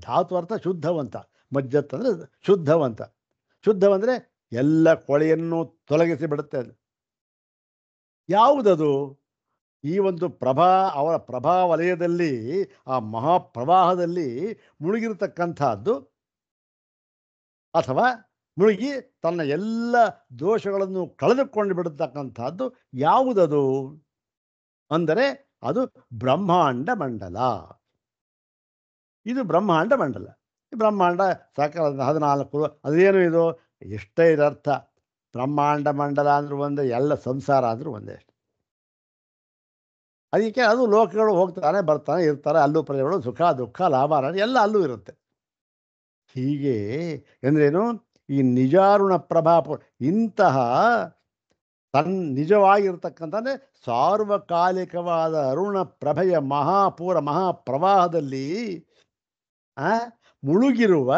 ಧಾತು ಅರ್ಥ ಶುದ್ಧವಂತ. ಮಜ್ಜತ್ ಅಂದರೆ ಶುದ್ಧವಂತ. ಶುದ್ಧವಂದರೆ ಎಲ್ಲ ಕೊಳೆಯನ್ನು ತೊಲಗಿಸಿ ಬಿಡುತ್ತೆ ಅದು. ಯಾವುದದು? ಈ ಒಂದು ಅವರ ಪ್ರಭಾ ವಲಯದಲ್ಲಿ, ಆ ಮಹಾಪ್ರವಾಹದಲ್ಲಿ ಮುಳುಗಿರತಕ್ಕಂಥದ್ದು, ಅಥವಾ ಮುಳುಗಿ ತನ್ನ ಎಲ್ಲ ದೋಷಗಳನ್ನು ಕಳೆದುಕೊಂಡು ಬಿಡತಕ್ಕಂಥದ್ದು ಯಾವುದದು ಅಂದರೆ ಅದು ಬ್ರಹ್ಮಾಂಡ ಮಂಡಲ. ಇದು ಬ್ರಹ್ಮಾಂಡ ಮಂಡಲ. ಬ್ರಹ್ಮಾಂಡ ಸಕಲ 14, ಅದೇನು ಇದು? ಎಷ್ಟೇ ಇದರ್ಥ. ಬ್ರಹ್ಮಾಂಡ ಮಂಡಲ ಅಂದರೂ ಒಂದೇ, ಎಲ್ಲ ಸಂಸಾರ ಅಂದರೂ ಒಂದೇ. ಅದಕ್ಕೆ ಅದು ಲೋಕಗಳು ಹೋಗ್ತಾನೆ ಬರ್ತಾನೆ ಇರ್ತಾರೆ, ಅಲ್ಲೂ ಪ್ರಜೆಗಳು ಸುಖ ದುಃಖ ಲಾಭ ಎಲ್ಲ ಅಲ್ಲೂ ಇರುತ್ತೆ. ಹೀಗೆ ಎಂದ್ರೇನು? ಈ ನಿಜಾರುಣ ಪ್ರಭಾಪ, ಇಂತಹ ನಿಜವಾಗಿರ್ತಕ್ಕಂಥದ್ದೇ ಸಾರ್ವಕಾಲಿಕವಾದ ಅರುಣ ಪ್ರಭೆಯ ಮಹಾಪ್ರವಾಹದಲ್ಲಿ ಮುಳುಗಿರುವ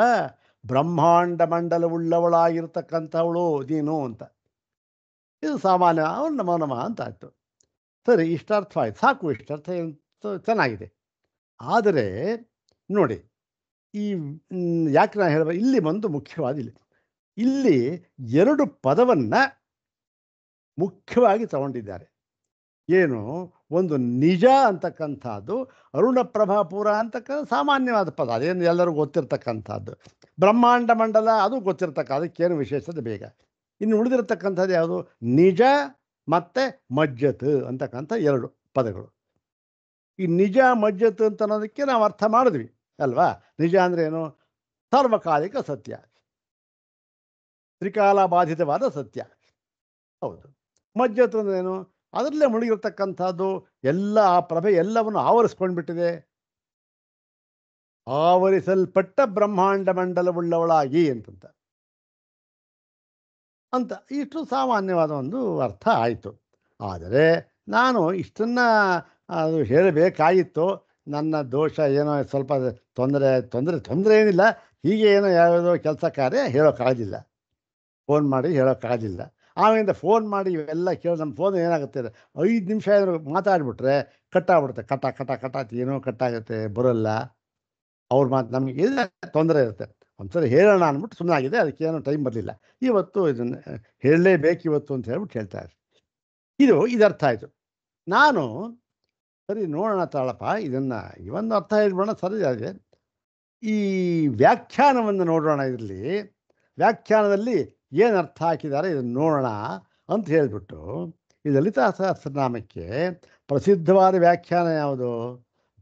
ಬ್ರಹ್ಮಾಂಡ ಮಂಡಲವುಳ್ಳವಳಾಗಿರ್ತಕ್ಕಂಥವಳು ನೀನು ಅಂತ. ಇದು ಸಾಮಾನ್ಯ ಅವನು ನಮೋ ನಮಃ ಅಂತ ಆಯಿತು. ಸರಿ, ಇಷ್ಟರ್ಥ ಆಯ್ತು, ಸಾಕು, ಇಷ್ಟರ್ಥ ಚೆನ್ನಾಗಿದೆ. ಆದರೆ ನೋಡಿ ಈ ಯಾಕೆ ನಾನು ಹೇಳಬೇಕು, ಇಲ್ಲಿ ಒಂದು ಮುಖ್ಯವಾದ ಇಲ್ಲಿ ಎರಡು ಪದವನ್ನು ಮುಖ್ಯವಾಗಿ ತಗೊಂಡಿದ್ದಾರೆ. ಏನು, ಒಂದು ನಿಜ ಅಂತಕ್ಕಂಥದ್ದು, ಅರುಣಪ್ರಭಾಪುರ ಅಂತಕ್ಕಂಥ ಸಾಮಾನ್ಯವಾದ ಪದ, ಅದೇನು ಎಲ್ಲರಿಗೂ ಗೊತ್ತಿರ್ತಕ್ಕಂಥದ್ದು. ಬ್ರಹ್ಮಾಂಡ ಮಂಡಲ ಅದು ಗೊತ್ತಿರ್ತಕ್ಕ, ಅದಕ್ಕೇನು ವಿಶೇಷತೆ ಬೇಗ. ಇನ್ನು ಉಳಿದಿರತಕ್ಕಂಥದ್ದು ಯಾವುದು, ನಿಜ ಮತ್ತು ಮಜ್ಜತ್ ಅಂತಕ್ಕಂಥ ಎರಡು ಪದಗಳು. ಈ ನಿಜ ಮಜ್ಜತ್ ಅಂತ ಅನ್ನೋದಕ್ಕೆ ನಾವು ಅರ್ಥ ಮಾಡಿದ್ವಿ ಅಲ್ವಾ. ನಿಜ ಅಂದರೆ ಏನು, ಸಾರ್ವಕಾಲಿಕ ಸತ್ಯ, ತ್ರಿಕಾಲ ಬಾಧಿತವಾದ ಸತ್ಯ. ಹೌದು. ಮಜ್ಜತ್ ಅಂದ್ರೆ ಏನು, ಅದರಲ್ಲೇ ಮುಳುಗಿರ್ತಕ್ಕಂಥದ್ದು, ಎಲ್ಲ ಆ ಪ್ರಭೆ ಎಲ್ಲವನ್ನು ಆವರಿಸ್ಕೊಂಡ್ಬಿಟ್ಟಿದೆ. ಆವರಿಸಲ್ಪಟ್ಟ ಬ್ರಹ್ಮಾಂಡ ಮಂಡಲವುಳ್ಳವಳಾಗಿ ಅಂತ ಇಷ್ಟು ಸಾಮಾನ್ಯವಾದ ಒಂದು ಅರ್ಥ ಆಯಿತು. ಆದರೆ ನಾನು ಇಷ್ಟನ್ನು ಅದು ಹೇಳಬೇಕಾಗಿತ್ತು. ನನ್ನ ದೋಷ ಏನೋ ಸ್ವಲ್ಪ ತೊಂದರೆ ಏನಿಲ್ಲ, ಹೀಗೆ ಏನೋ ಯಾವುದೋ ಕೆಲಸ ಕಾರ್ಯ ಹೇಳೋಕ್ಕಾಗಲಿಲ್ಲ, ಫೋನ್ ಮಾಡಿ ಹೇಳೋಕ್ಕಾಗಲಿಲ್ಲ. ಆಮೇಲಿಂದ ಫೋನ್ ಮಾಡಿ ಇವೆಲ್ಲ ಕೇಳಿ ನಮ್ಮ ಫೋನ್ ಏನಾಗುತ್ತೆ, 5 ನಿಮಿಷ ಏನಾದ್ರು ಮಾತಾಡಿಬಿಟ್ರೆ ಕಟ್ಟಾಗ್ಬಿಡುತ್ತೆ. ಕಟ್ಟ ಏನೋ ಕಟ್ಟಾಗುತ್ತೆ, ಬರೋಲ್ಲ. ಅವ್ರ ಮಾತು ನಮಗೆ ಇಲ್ಲ, ತೊಂದರೆ ಇರುತ್ತೆ. ಒಂದ್ಸರಿ ಹೇಳೋಣ ಅಂದ್ಬಿಟ್ಟು ಸುಮ್ಮನಾಗಿದೆ, ಅದಕ್ಕೇನೋ ಟೈಮ್ ಬರಲಿಲ್ಲ. ಇವತ್ತು ಇದನ್ನು ಹೇಳಲೇಬೇಕು ಇವತ್ತು ಅಂತ ಹೇಳ್ಬಿಟ್ಟು ಹೇಳ್ತಾರೆ. ಇದು ಅರ್ಥ ಆಯಿತು. ನಾನು ಸರಿ ನೋಡೋಣ ತಾಳಪ್ಪ, ಇವೊಂದು ಅರ್ಥ ಹೇಳ್ಬೋಣ, ಸರಿ ಆಗಿದೆ. ಈ ವ್ಯಾಖ್ಯಾನವನ್ನು ನೋಡೋಣ. ಇದರಲ್ಲಿ ವ್ಯಾಖ್ಯಾನದಲ್ಲಿ ಏನು ಅರ್ಥ ಹಾಕಿದ್ದಾರೆ ಇದನ್ನು ನೋಡೋಣ ಅಂತ ಹೇಳಿಬಿಟ್ಟು, ಈ ಲಲಿತಾ ಸಹಸ್ರನಾಮಕ್ಕೆ ಪ್ರಸಿದ್ಧವಾದ ವ್ಯಾಖ್ಯಾನ ಯಾವುದು,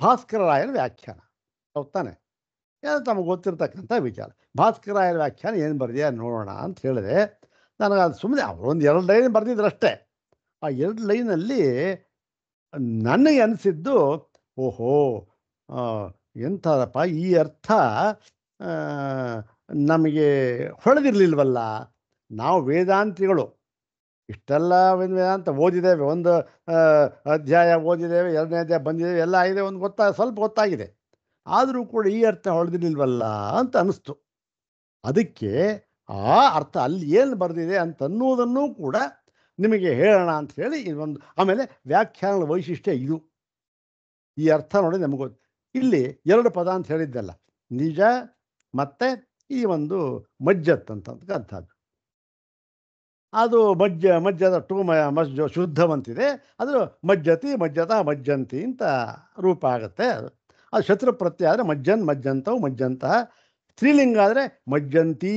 ಭಾಸ್ಕರರಾಯನ ವ್ಯಾಖ್ಯಾನ. ಹೌದಾನೆ, ಯಾವುದು ತಮಗೆ ಗೊತ್ತಿರ್ತಕ್ಕಂಥ ವಿಚಾರ. ಭಾಸ್ಕರರಾಯನ ವ್ಯಾಖ್ಯಾನ ಏನು ಬರೆದಿದೆ ನೋಡೋಣ ಅಂತ ಹೇಳಿದೆ. ನನಗೆ ಅದು ಸುಮ್ಮನೆ ಅವರೊಂದು 2 ಲೈನ್ ಬರೆದಿದ್ರಷ್ಟೇ. ಆ 2 ಲೈನಲ್ಲಿ ನನಗೆ ಅನಿಸಿದ್ದು, ಓಹೋ ಎಂಥದಪ್ಪ ಈ ಅರ್ಥ ನಮಗೆ ಹೊಳೆದಿರಲಿಲ್ವಲ್ಲ. ನಾವು ವೇದಾಂತಿಗಳು ಇಷ್ಟೆಲ್ಲ ವೇದಾಂತ ಓದಿದ್ದೇವೆ, ಒಂದು ಅಧ್ಯಾಯ ಓದಿದ್ದೇವೆ, 2ನೇ ಅಧ್ಯಾಯ ಬಂದಿದ್ದೇವೆ, ಎಲ್ಲ ಆಗಿದೆ, ಸ್ವಲ್ಪ ಗೊತ್ತಾಗಿದೆ. ಆದರೂ ಕೂಡ ಈ ಅರ್ಥ ಹೊಳೆದಿರಲಿಲ್ವಲ್ಲ ಅಂತ ಅನ್ನಿಸ್ತು. ಅದಕ್ಕೆ ಆ ಅರ್ಥ ಅಲ್ಲಿ ಏನು ಬರೆದಿದೆ ಅಂತನ್ನುವುದನ್ನು ಕೂಡ ನಿಮಗೆ ಹೇಳೋಣ ಅಂತ ಹೇಳಿ ಇದೊಂದು. ಆಮೇಲೆ ವ್ಯಾಖ್ಯಾನದ ವೈಶಿಷ್ಟ್ಯ ಇದು. ಈ ಅರ್ಥ ನೋಡಿ ನಮಗೂ ಇಲ್ಲಿ 2 ಪದ ಅಂತ ಹೇಳಿದ್ದಲ್ಲ, ನಿಜ ಮತ್ತು ಈ ಒಂದು ಮಜ್ಜತ್ ಅಂತಕ್ಕಂಥದ್ದು. ಅದು ಮಜ್ಜದ ಮಜ್ಜು ಶುದ್ಧವಂತಿದೆ, ಅದು ಮಜ್ಜತಿ ಮಜ್ಜತ ಮಜ್ಜಂತಿ ಅಂತ ರೂಪ ಆಗುತ್ತೆ. ಅದು ಶತ್ರು ಪ್ರತ್ಯಯ ಆದರೆ ಮಜ್ಜಂತವು ಮಜ್ಜಂತಹ. ಸ್ತ್ರೀಲಿಂಗ ಆದರೆ ಮಜ್ಜಂತಿ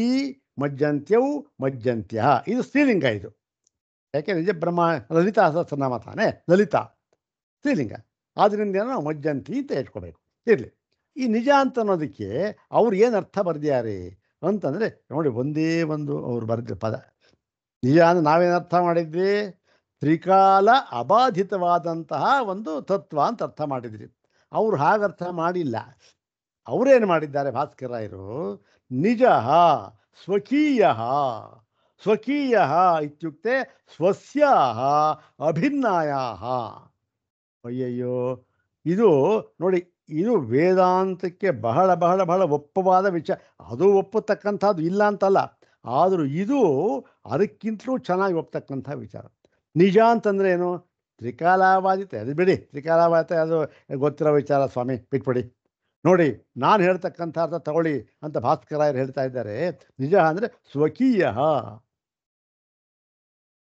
ಮಜ್ಜಂತ್ಯವು ಮಜ್ಜಂತ್ಯ. ಇದು ಸ್ತ್ರೀಲಿಂಗ. ಇದು ಯಾಕೆ, ನಿಜ ಲಲಿತಾ ಸಹಸ್ರನಾಮ ತಾನೇ, ಲಲಿತಾ ಸ್ತ್ರೀಲಿಂಗ. ಆದ್ದರಿಂದ ನಾವು ಮಜ್ಜಂತಿ ಅಂತ ಇಟ್ಕೋಬೇಕು. ಇರಲಿ. ಈ ನಿಜ ಅಂತ ಅನ್ನೋದಕ್ಕೆ ಅವ್ರು ಏನು ಅರ್ಥ ಬರೆದಿದ್ದಾರೆ ಅಂತಂದರೆ ನೋಡಿ, ಒಂದೇ ಒಂದು ಅವ್ರು ಬರೆದ ಪದ ನಿಜ ಅಂದರೆ ನಾವೇನು ಅರ್ಥ ಮಾಡಿದ್ವಿ, ತ್ರಿಕಾಲ ಅಬಾಧಿತವಾದಂತಹ ಒಂದು ತತ್ವ ಅಂತ ಅರ್ಥ ಮಾಡಿದ್ರಿ. ಅವರು ಹಾಗೆ ಅರ್ಥ ಮಾಡಿಲ್ಲ. ಅವರೇನು ಮಾಡಿದ್ದಾರೆ ಭಾಸ್ಕರರಾಯರು, ನಿಜ ಸ್ವಕೀಯ ಸ್ವಕೀಯ ಇತ್ಯುಕ್ತೆ ಸ್ವಸ್ಯ ಅಭಿನ್ನಾಯ. ಅಯ್ಯಯ್ಯೋ, ಇದು ನೋಡಿ, ಇದು ವೇದಾಂತಕ್ಕೆ ಬಹಳ ಬಹಳ ಬಹಳ ಒಪ್ಪವಾದ ವಿಚಾರ. ಅದು ಒಪ್ಪತಕ್ಕಂಥದ್ದು ಇಲ್ಲ ಅಂತಲ್ಲ, ಆದರೂ ಇದು ಅದಕ್ಕಿಂತಲೂ ಚೆನ್ನಾಗಿ ಒಪ್ಪತಕ್ಕಂಥ ವಿಚಾರ. ನಿಜ ಅಂತಂದರೆ ಏನು, ತ್ರಿಕಾಲಾಬಾಧಿತ. ಅದು ಬಿಡಿ, ತ್ರಿಕಾಲಾಬಾಧಿತ ಅದು ಗೊತ್ತಿರೋ ವಿಚಾರ ಸ್ವಾಮಿ, ಬಿಟ್ಬಿಡಿ. ನೋಡಿ, ನಾನು ಹೇಳ್ತಕ್ಕಂಥ ಅರ್ಥ ತಗೊಳ್ಳಿ ಅಂತ ಭಾಸ್ಕರಾಯರು ಹೇಳ್ತಾ ಇದ್ದಾರೆ. ನಿಜ ಅಂದರೆ ಸ್ವಕೀಯ.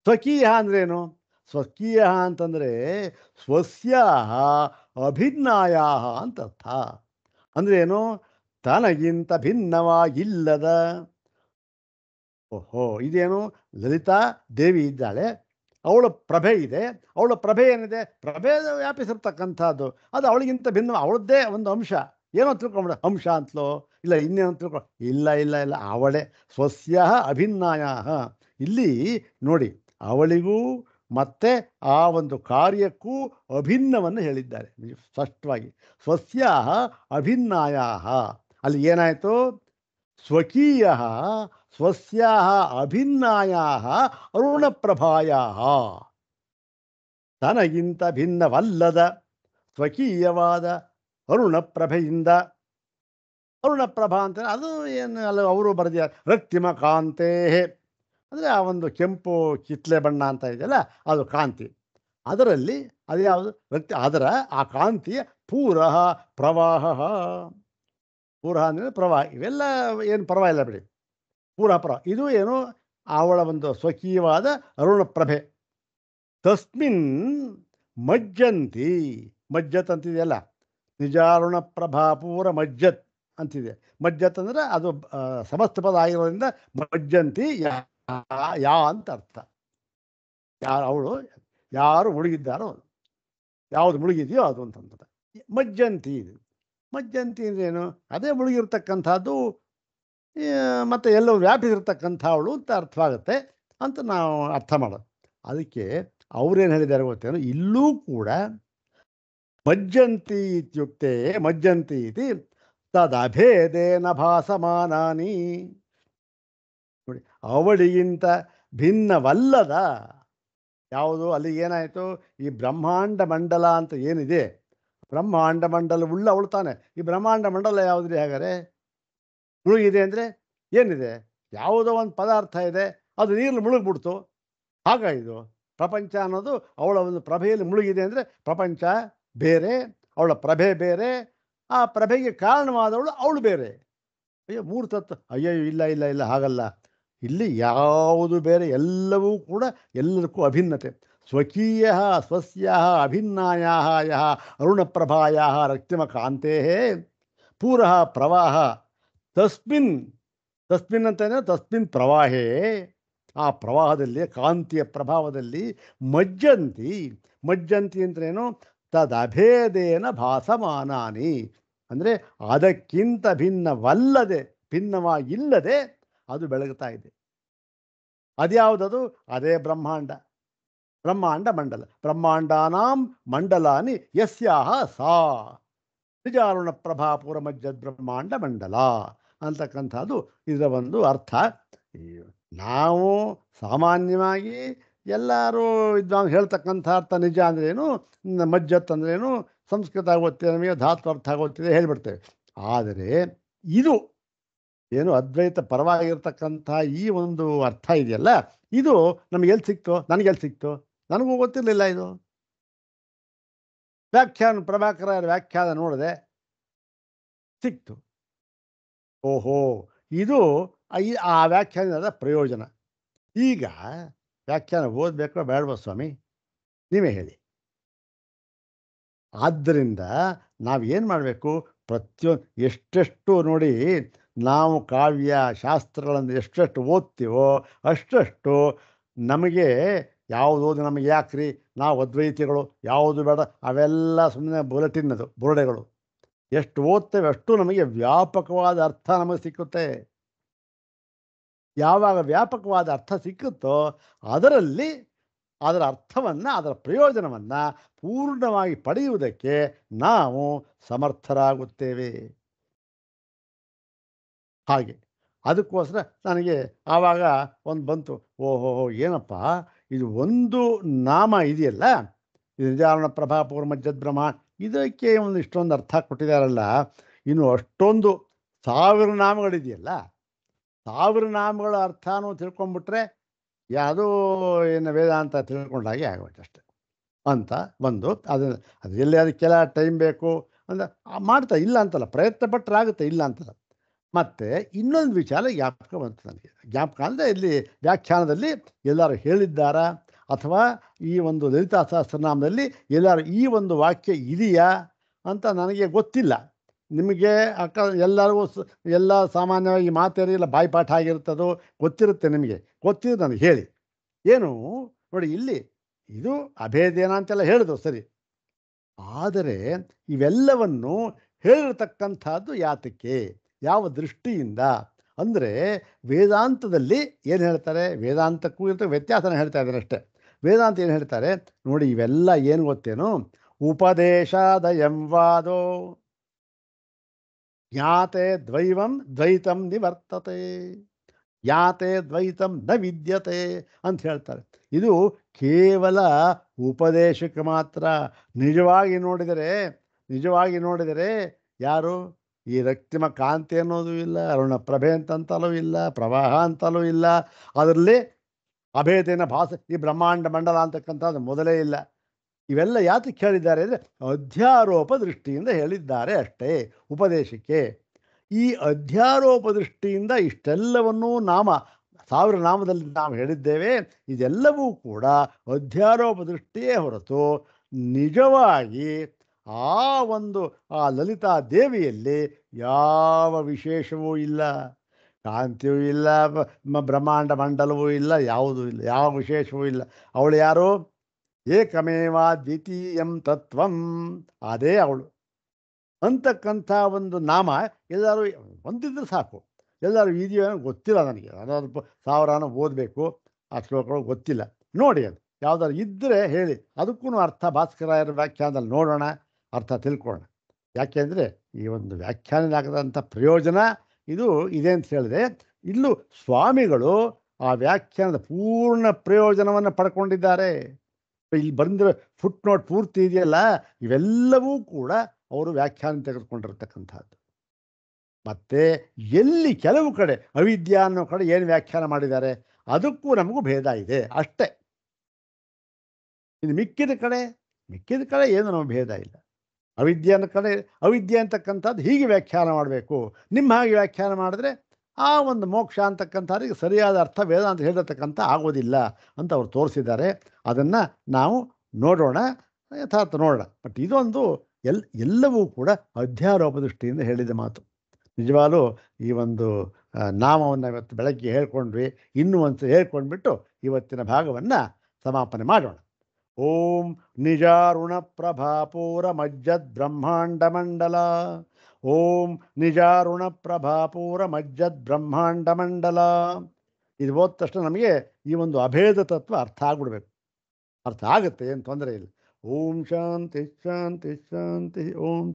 ಸ್ವಕೀಯ ಅಂದ್ರೇನು, ಸ್ವಕೀಯ ಅಂತಂದರೆ ಸ್ವಸ್ಯ ಅಭಿನ್ನಾಯ ಅಂತ ಅರ್ಥ. ಅಂದ್ರೇನು, ತನಗಿಂತ ಭಿನ್ನವಾಗಿಲ್ಲದ. ಓಹೋ, ಇದೇನು, ಲಲಿತಾ ದೇವಿ ಇದ್ದಾಳೆ, ಅವಳ ಪ್ರಭೆ ಇದೆ. ಅವಳ ಪ್ರಭೆ ಏನಿದೆ, ಪ್ರಭೆ ವ್ಯಾಪಿಸಿರ್ತಕ್ಕಂಥದ್ದು, ಅದು ಅವಳಿಗಿಂತ ಭಿನ್ನ, ಅವಳದ್ದೇ ಒಂದು ಅಂಶ. ಏನೋ ತಿಳ್ಕೊಂಬಿಡ, ಅಂಶ ಅಂತಲೋ ಇಲ್ಲ ಇನ್ನೇನೋ ತಿಳ್ಕೊ, ಇಲ್ಲ ಇಲ್ಲ ಇಲ್ಲ, ಅವಳೇ ಸ್ವಸ್ಯ ಅಭಿನ್ನಾಯ. ಇಲ್ಲಿ ನೋಡಿ, ಅವಳಿಗೂ ಮತ್ತೆ ಆ ಒಂದು ಕಾರ್ಯಕ್ಕೂ ಅಭಿನ್ನವನ್ನು ಹೇಳಿದ್ದಾರೆ ಸ್ಪಷ್ಟವಾಗಿ. ಸ್ವಸ್ಯ ಅಭಿನ್ನಾಯ. ಅಲ್ಲಿ ಏನಾಯಿತು, ಸ್ವಕೀಯ ಸ್ವಸ್ಯ ಅಭಿನ್ನಾಯ ಅರುಣಪ್ರಭಾಯ. ತನಗಿಂತ ಭಿನ್ನವಲ್ಲದ ಸ್ವಕೀಯವಾದ ಅರುಣಪ್ರಭೆಯಿಂದ. ಅರುಣಪ್ರಭಾ ಅಂತ ಅದು ಏನು ಅಲ್ಲ, ಅವರು ಬರೆದಿದ್ದಾರೆ ರಕ್ತಿಮ ಕಾಂತೇ ಅಂದರೆ ಆ ಒಂದು ಕೆಂಪು ಕಿತ್ಲೆ ಬಣ್ಣ ಅಂತ ಇದೆಯಲ್ಲ, ಅದು ಕಾಂತಿ. ಅದರಲ್ಲಿ ಅದು ಯಾವುದು ಅದರ ಆ ಕಾಂತಿಯ ಪೂರ ಪ್ರವಾಹ. ಪೂರ್ವ ಅಂದರೆ ಪ್ರವಾಹ, ಇವೆಲ್ಲ ಏನು ಪರವಾಗಿಲ್ಲ ಬಿಡಿ. ಪೂರ್ವ ಪ್ರವಾಹ ಇದು ಏನು ಅವಳ ಒಂದು ಸ್ವಕೀಯವಾದ ಅರುಣಪ್ರಭೆ. ತಸ್ಮಿನ್ ಮಜ್ಜಂತಿ, ಮಜ್ಜತ್ ಅಂತಿದೆಯಲ್ಲ, ನಿಜಾರುಣ ಪ್ರಭಾಪೂರ ಮಜ್ಜತ್ ಅಂತಿದೆ. ಮಜ್ಜತ್ ಅಂದರೆ ಅದು ಸಮಸ್ತ ಪದ ಆಗಿರೋದ್ರಿಂದ ಮಜ್ಜಂತಿ ಯಾ ಅಂತ ಅರ್ಥ. ಯಾರು ಅವಳು, ಯಾರು ಮುಳುಗಿದ್ದಾರೋ, ಯಾವುದು ಮುಳುಗಿದೆಯೋ ಅದು ಅಂತಂದ್ರೆ ಮಜ್ಜಂತಿ. ಮಜ್ಜಂತಿ ಅಂದ್ರೇನು? ಅದೇ ಮುಳುಗಿರ್ತಕ್ಕಂಥದ್ದು, ಮತ್ತು ಎಲ್ಲೋ ವ್ಯಾಪಿಸಿರ್ತಕ್ಕಂಥವಳು ಅಂತ ಅರ್ಥವಾಗುತ್ತೆ ಅಂತ ನಾವು ಅರ್ಥ ಮಾಡೋದು. ಅದಕ್ಕೆ ಅವ್ರೇನು ಹೇಳಿದ್ದಾರೆ ಗೊತ್ತೇನು, ಇಲ್ಲೂ ಕೂಡ ಮಜ್ಜಂತಿ ಇತ್ಯುಕ್ತೆ ಮಜ್ಜಂತಿ ಇತಿ ತದಭೇದೇನ ಭಾಸಮಾನಾನಿ. ನೋಡಿ, ಅವಳಿಗಿಂತ ಭಿನ್ನವಲ್ಲದ ಯಾವುದು, ಅಲ್ಲಿ ಏನಾಯಿತು, ಈ ಬ್ರಹ್ಮಾಂಡ ಮಂಡಲ ಅಂತ ಏನಿದೆ, ಬ್ರಹ್ಮಾಂಡ ಮಂಡಲವುಳ್ಳ ಅವಳು ತಾನೆ. ಈ ಬ್ರಹ್ಮಾಂಡ ಮಂಡಲ ಯಾವುದ್ರಿ ಹಾಗಾದರೆ? ಮುಳುಗಿದೆ ಅಂದರೆ ಏನಿದೆ? ಯಾವುದೋ ಒಂದು ಪದಾರ್ಥ ಇದೆ, ಅದು ನೀರಲ್ಲಿ ಮುಳುಗ್ಬಿಡ್ತು. ಹಾಗಾಯಿತು ಪ್ರಪಂಚ ಅನ್ನೋದು ಅವಳ ಒಂದು ಪ್ರಭೆಯಲ್ಲಿ ಮುಳುಗಿದೆ ಅಂದರೆ ಪ್ರಪಂಚ ಬೇರೆ, ಅವಳ ಪ್ರಭೆ ಬೇರೆ, ಆ ಪ್ರಭೆಗೆ ಕಾರಣವಾದವಳು ಅವಳು ಬೇರೆ. ಅಯ್ಯೋ, ಮೂರು ತತ್ವ. ಅಯ್ಯೋ, ಇಲ್ಲ ಇಲ್ಲ ಇಲ್ಲ, ಹಾಗಲ್ಲ. ಇಲ್ಲಿ ಯಾವುದು ಬೇರೆ, ಎಲ್ಲವೂ ಕೂಡ ಎಲ್ಲದಕ್ಕೂ ಅಭಿನ್ನತೆ. ಸ್ವಕೀಯ ಸ್ವಸ್ಯ ಅಭಿನ್ನಾಯ ಯಹ ಅರುಣಪ್ರಭಾಯ ರಕ್ತಿಮಕಾಂತೆ ಪೂರಃ ಪ್ರವಾಹ ತಸ್ಮಿನ್, ತಸ್ಮಿನ್ ಅಂತಂದರೆ ತಸ್ಮಿನ್ ಪ್ರವಾಹೇ, ಆ ಪ್ರವಾಹದಲ್ಲಿ, ಕಾಂತಿಯ ಪ್ರಭಾವದಲ್ಲಿ ಮಜ್ಜಂತಿ. ಮಜ್ಜಂತಿ ಅಂದ್ರೇನು? ತದಭೇದೇನ ಭಾಸಮಾನಾನಿ, ಅಂದರೆ ಅದಕ್ಕಿಂತ ಭಿನ್ನವಲ್ಲದೆ, ಭಿನ್ನವಾಗಿಲ್ಲದೆ ಅದು ಬೆಳಗ್ತಾ ಇದೆ. ಅದ್ಯಾವುದದು? ಅದೇ ಬ್ರಹ್ಮಾಂಡ. ಬ್ರಹ್ಮಾಂಡ ಮಂಡಲ. ಬ್ರಹ್ಮಾಂಡಾನಾಂ ಮಂಡಲಾನಿ ಯಸ್ಯಾಹ ಸಾ ನಿಜಾರುಣ ಪ್ರಭಾಪುರ ಮಜ್ಜದ್ ಬ್ರಹ್ಮಾಂಡ ಮಂಡಲ ಅಂತಕ್ಕಂಥದ್ದು ಇದರ ಒಂದು ಅರ್ಥ. ನಾವು ಸಾಮಾನ್ಯವಾಗಿ ಎಲ್ಲರೂ ವಿದ್ವಾಂಸ ಹೇಳ್ತಕ್ಕಂಥ ಅರ್ಥ ನಿಜ ಅಂದ್ರೇನು, ಮಜ್ಜತ್ ಅಂದ್ರೇನು, ಸಂಸ್ಕೃತ ಆಗೋತ್ತಿದೆ, ನಮಗೆ ಧಾತು ಅರ್ಥ ಆಗೋತ್ತಿದೆ ಹೇಳ್ಬಿಡ್ತೇವೆ. ಆದರೆ ಇದು ಏನು ಅದ್ವೈತ ಪರವಾಗಿರ್ತಕ್ಕಂಥ ಈ ಒಂದು ಅರ್ಥ ಇದೆಯಲ್ಲ, ಇದು ನಮಗೆಲ್ಲಿ ಸಿಕ್ತು? ನನಗೆಲ್ಲಿ ಸಿಕ್ತು? ನನಗೂ ಗೊತ್ತಿರಲಿಲ್ಲ ಇದು. ವ್ಯಾಖ್ಯಾನ ಪ್ರಭಾಕರ ವ್ಯಾಖ್ಯಾನ ನೋಡಿದೆ, ಸಿಕ್ತು. ಓಹೋ, ಇದು ಆ ವ್ಯಾಖ್ಯಾನದ ಪ್ರಯೋಜನ. ಈಗ ವ್ಯಾಖ್ಯಾನ ಓದಬೇಕೋ ಬೇಡವೋ ಸ್ವಾಮಿ, ನೀವೇ ಹೇಳಿ. ಆದ್ದರಿಂದ ನಾವೇನು ಮಾಡಬೇಕು? ಪ್ರತಿಯೊಂದು ಎಷ್ಟೆಷ್ಟು ನೋಡಿ, ನಾವು ಕಾವ್ಯ ಶಾಸ್ತ್ರಗಳನ್ನು ಎಷ್ಟೆಷ್ಟು ಓದ್ತೀವೋ ಅಷ್ಟಷ್ಟು ನಮಗೆ ಯಾವುದು ಓದಿ ನಮಗೆ ಯಾಕ್ರಿ, ನಾವು ಅದ್ವೈತಿಗಳು, ಯಾವುದು ಬೇಡ, ಅವೆಲ್ಲ ಸುಮ್ಮನೆ ಬುಲೆಟಿನ್ನದು ಬುರುಡೆಗಳು. ಎಷ್ಟು ಓದ್ತೇವೆ ಅಷ್ಟು ನಮಗೆ ವ್ಯಾಪಕವಾದ ಅರ್ಥ ನಮಗೆ ಸಿಕ್ಕುತ್ತೆ. ಯಾವಾಗ ವ್ಯಾಪಕವಾದ ಅರ್ಥ ಸಿಕ್ಕುತ್ತೋ ಅದರಲ್ಲಿ ಅದರ ಅರ್ಥವನ್ನು, ಅದರ ಪ್ರಯೋಜನವನ್ನು ಪೂರ್ಣವಾಗಿ ಪಡೆಯುವುದಕ್ಕೆ ನಾವು ಸಮರ್ಥರಾಗುತ್ತೇವೆ. ಹಾಗೆ ಅದಕ್ಕೋಸ್ಕರ ನನಗೆ ಆವಾಗ ಒಂದು ಬಂತು, ಓಹೋ ಏನಪ್ಪ ಇದು ಒಂದು ನಾಮ ಇದೆಯಲ್ಲ, ಇದು ನಿಜಾರುಣ ಪ್ರಭಾಪೂರ್ವ ಮಜ್ಜದ್ ಬ್ರಹ್ಮ, ಇದಕ್ಕೆ ಒಂದು ಇಷ್ಟೊಂದು ಅರ್ಥ ಕೊಟ್ಟಿದ್ದಾರಲ್ಲ, ಇನ್ನು ಅಷ್ಟೊಂದು 1000 ನಾಮಗಳಿದೆಯಲ್ಲ, 1000 ನಾಮಗಳ ಅರ್ಥನೂ ತಿಳ್ಕೊಂಬಿಟ್ರೆ ಯಾವುದೋ ಏನು ವೇದಾಂತ ತಿಳ್ಕೊಂಡಾಗೆ ಆಗೋಯ್ತು ಅಷ್ಟೆ ಅಂತ ಬಂದು, ಅದು ಎಲ್ಲಿ ಅದಕ್ಕೆಲ್ಲ ಟೈಮ್ ಬೇಕು ಅಂದರೆ ಮಾಡ್ತಾ, ಇಲ್ಲ ಅಂತಲ್ಲ, ಪ್ರಯತ್ನ ಪಟ್ಟರೆ ಆಗುತ್ತೆ, ಇಲ್ಲ ಅಂತಲ್ಲ. ಮತ್ತು ಇನ್ನೊಂದು ವಿಚಾರ ಜ್ಞಾಪಕ ಬಂತು ನನಗೆ. ಜ್ಞಾಪಕ ಅಂದರೆ ಇಲ್ಲಿ ವ್ಯಾಖ್ಯಾನದಲ್ಲಿ ಎಲ್ಲರೂ ಹೇಳಿದ್ದಾರಾ, ಅಥವಾ ಈ ಒಂದು ಲಲಿತಾ ಸಹಸ್ರನಾಮದಲ್ಲಿ ಎಲ್ಲರೂ ಈ ಒಂದು ವಾಕ್ಯ ಇದೆಯಾ ಅಂತ ನನಗೆ ಗೊತ್ತಿಲ್ಲ. ನಿಮಗೆ ಎಲ್ಲರಿಗೂ ಎಲ್ಲ ಸಾಮಾನ್ಯವಾಗಿ ಮಾತೇರಿಲ್ಲ, ಬಾಯಿಪಾಠ ಆಗಿರ್ತದೋ ಗೊತ್ತಿರುತ್ತೆ, ನಿಮಗೆ ಗೊತ್ತಿರೋದು ನನಗೆ ಹೇಳಿ. ಏನು ನೋಡಿ, ಇಲ್ಲಿ ಇದು ಅಭೇದೇನ ಅಂತೆಲ್ಲ ಹೇಳಿದ್ರು ಸರಿ, ಆದರೆ ಇವೆಲ್ಲವನ್ನು ಹೇಳಿರ್ತಕ್ಕಂಥದ್ದು ಯಾತಕ್ಕೆ, ಯಾವ ದೃಷ್ಟಿಯಿಂದ ಅಂದರೆ ವೇದಾಂತದಲ್ಲಿ ಏನು ಹೇಳ್ತಾರೆ, ವೇದಾಂತಕ್ಕೂ ಇರ್ತಕ್ಕ ವ್ಯತ್ಯಾಸನ ಹೇಳ್ತಾ ಇದ್ದಾರೆ ಅಷ್ಟೇ. ವೇದಾಂತ ಏನು ಹೇಳ್ತಾರೆ ನೋಡಿ, ಇವೆಲ್ಲ ಏನು ಗೊತ್ತೇನು, ಉಪದೇಶಾದಯಂ ವಾದೋ ಜ್ಞಾತೆ ದ್ವೈತಂ ನಿವರ್ತತೆ, ಜ್ಞಾತೆ ದ್ವೈತಂ ನ ವಿದ್ಯತೆ ಅಂತ ಹೇಳ್ತಾರೆ. ಇದು ಕೇವಲ ಉಪದೇಶಕ್ಕೆ ಮಾತ್ರ. ನಿಜವಾಗಿ ನೋಡಿದರೆ ಯಾರು ಈ ರಕ್ತಿಮ ಕಾಂತಿ ಅನ್ನೋದು ಇಲ್ಲ, ಅರುಣಪ್ರಭೆ ಅಂತಲೂ ಇಲ್ಲ, ಪ್ರವಾಹ ಅಂತಲೂ ಇಲ್ಲ, ಅದರಲ್ಲಿ ಅಭೇದೇನ ಭಾಸ, ಈ ಬ್ರಹ್ಮಾಂಡ ಮಂಡಲ ಅಂತಕ್ಕಂಥದ್ದು ಮೊದಲೇ ಇಲ್ಲ. ಇವೆಲ್ಲ ಯಾತಕ್ಕೆ ಹೇಳಿದ್ದಾರೆ ಅಂದರೆ ಅಧ್ಯಾರೋಪ ದೃಷ್ಟಿಯಿಂದ ಹೇಳಿದ್ದಾರೆ ಅಷ್ಟೇ, ಉಪದೇಶಕ್ಕೆ. ಈ ಅಧ್ಯಾರೋಪ ದೃಷ್ಟಿಯಿಂದ ಇಷ್ಟೆಲ್ಲವನ್ನೂ ಸಾವಿರ ನಾಮದಲ್ಲಿ ನಾವು ಹೇಳಿದ್ದೇವೆ. ಇದೆಲ್ಲವೂ ಕೂಡ ಅಧ್ಯಾರೋಪ ದೃಷ್ಟಿಯೇ ಹೊರತು ನಿಜವಾಗಿ ಆ ಲಲಿತಾ ದೇವಿಯಲ್ಲಿ ಯಾವ ವಿಶೇಷವೂ ಇಲ್ಲ. ಕಾಂತಿಯೂ ಇಲ್ಲ, ಬ್ರಹ್ಮಾಂಡ ಮಂಡಲವೂ ಇಲ್ಲ, ಯಾವುದೂ ಇಲ್ಲ, ಯಾವ ವಿಶೇಷವೂ ಇಲ್ಲ. ಅವಳು ಯಾರು? ಏಕಮೇವ ದ್ವಿತೀಯಂ ತತ್ವಂ, ಅದೇ ಅವಳು ಅಂತಕ್ಕಂಥ ಒಂದು ನಾಮ ಎಲ್ಲರೂ ಒಂದಿದ್ರೆ ಸಾಕು. ಎಲ್ಲರೂ ಇದೆಯೋ ಗೊತ್ತಿಲ್ಲ ನನಗೆ, ಅದಾದ್ರು ಸಾವಿರಾನ ಓದಬೇಕು, ಆ ಶ್ಲೋಕಗಳು ಗೊತ್ತಿಲ್ಲ. ನೋಡಿ, ಅದು ಯಾವುದಾದ್ರು ಇದ್ದರೆ ಹೇಳಿ, ಅದಕ್ಕೂ ಅರ್ಥ ಭಾಸ್ಕರಾಯರ ವ್ಯಾಖ್ಯಾನದಲ್ಲಿ ನೋಡೋಣ, ಅರ್ಥ ತಿಳ್ಕೊಳ್ಳೋಣ. ಯಾಕೆಂದರೆ ಈ ಒಂದು ವ್ಯಾಖ್ಯಾನದಾಗದಂಥ ಪ್ರಯೋಜನ ಇದೆ ಅಂತ ಹೇಳಿದೆ. ಇಲ್ಲೂ ಸ್ವಾಮಿಗಳು ಆ ವ್ಯಾಖ್ಯಾನದ ಪೂರ್ಣ ಪ್ರಯೋಜನವನ್ನು ಪಡ್ಕೊಂಡಿದ್ದಾರೆ. ಇಲ್ಲಿ ಬಂದಿರೋ ಫುಟ್ ನೋಟ್ ಪೂರ್ತಿ ಇದೆಯಲ್ಲ, ಇವೆಲ್ಲವೂ ಕೂಡ ಅವರು ವ್ಯಾಖ್ಯಾನ ತೆಗೆದುಕೊಂಡಿರ್ತಕ್ಕಂಥದ್ದು. ಮತ್ತೆ ಎಲ್ಲಿ ಕೆಲವು ಕಡೆ ಅವಿದ್ಯಾ ಅನ್ನೋ ಕಡೆ ಏನು ವ್ಯಾಖ್ಯಾನ ಮಾಡಿದ್ದಾರೆ, ಅದಕ್ಕೂ ನಮಗೂ ಭೇದ ಇದೆ ಅಷ್ಟೇ. ಇನ್ನು ಮಿಕ್ಕಿದ ಕಡೆ ಏನು ನಮಗೆ ಭೇದ ಇಲ್ಲ. ಅವಿದ್ಯೆ ಅಂತಕ್ಕಂಥದ್ದು ಹೀಗೆ ವ್ಯಾಖ್ಯಾನ ಮಾಡಬೇಕು, ನಿಮ್ಮ ಹಾಗೆ ವ್ಯಾಖ್ಯಾನ ಮಾಡಿದ್ರೆ ಆ ಒಂದು ಮೋಕ್ಷ ಅಂತಕ್ಕಂಥವ್ರಿಗೆ ಸರಿಯಾದ ಅರ್ಥ ವೇದಾಂತ ಹೇಳಿರ್ತಕ್ಕಂಥ ಆಗೋದಿಲ್ಲ ಅಂತ ಅವ್ರು ತೋರಿಸಿದ್ದಾರೆ. ಅದನ್ನು ನಾವು ನೋಡೋಣ, ಯಥಾರ್ಥ ನೋಡೋಣ. ಬಟ್ ಇದೊಂದು ಎಲ್ಲವೂ ಕೂಡ ಅಧ್ಯಾರೋಪ ದೃಷ್ಟಿಯಿಂದ ಹೇಳಿದ ಮಾತು. ನಿಜವಾಗಲೂ ಈ ಒಂದು ನಾಮವನ್ನು ಇವತ್ತು ಬೆಳಗ್ಗೆ ಹೇಳ್ಕೊಂಡ್ವಿ. ಇನ್ನೂ ಒಂದು ಹೇಳ್ಕೊಂಡ್ಬಿಟ್ಟು ಇವತ್ತಿನ ಭಾಗವನ್ನು ಸಮಾಪನೆ ಮಾಡೋಣ. ಓಂ ನಿಜಾರುಣ ಪ್ರಭಾಪೂರ ಮಜ್ಜದ್ ಬ್ರಹ್ಮಾಂಡ ಮಂಡಲ. ಓಂ ನಿಜಾರುಣ ಪ್ರಭಾಪೂರ ಮಜ್ಜದ್ ಬ್ರಹ್ಮಾಂಡ ಮಂಡಲ. ಇದು ಹೋದ ತಕ್ಷಣ ನಮಗೆ ಈ ಒಂದು ಅಭೇದ ತತ್ವ ಅರ್ಥ ಆಗ್ಬಿಡ್ಬೇಕು. ಅರ್ಥ ಆಗುತ್ತೆ, ಏನು ತೊಂದರೆ ಇಲ್ಲ. ಓಂ ಶಾಂತಿ ಶಾಂತಿ ಶಾಂತಿ. ಓಂ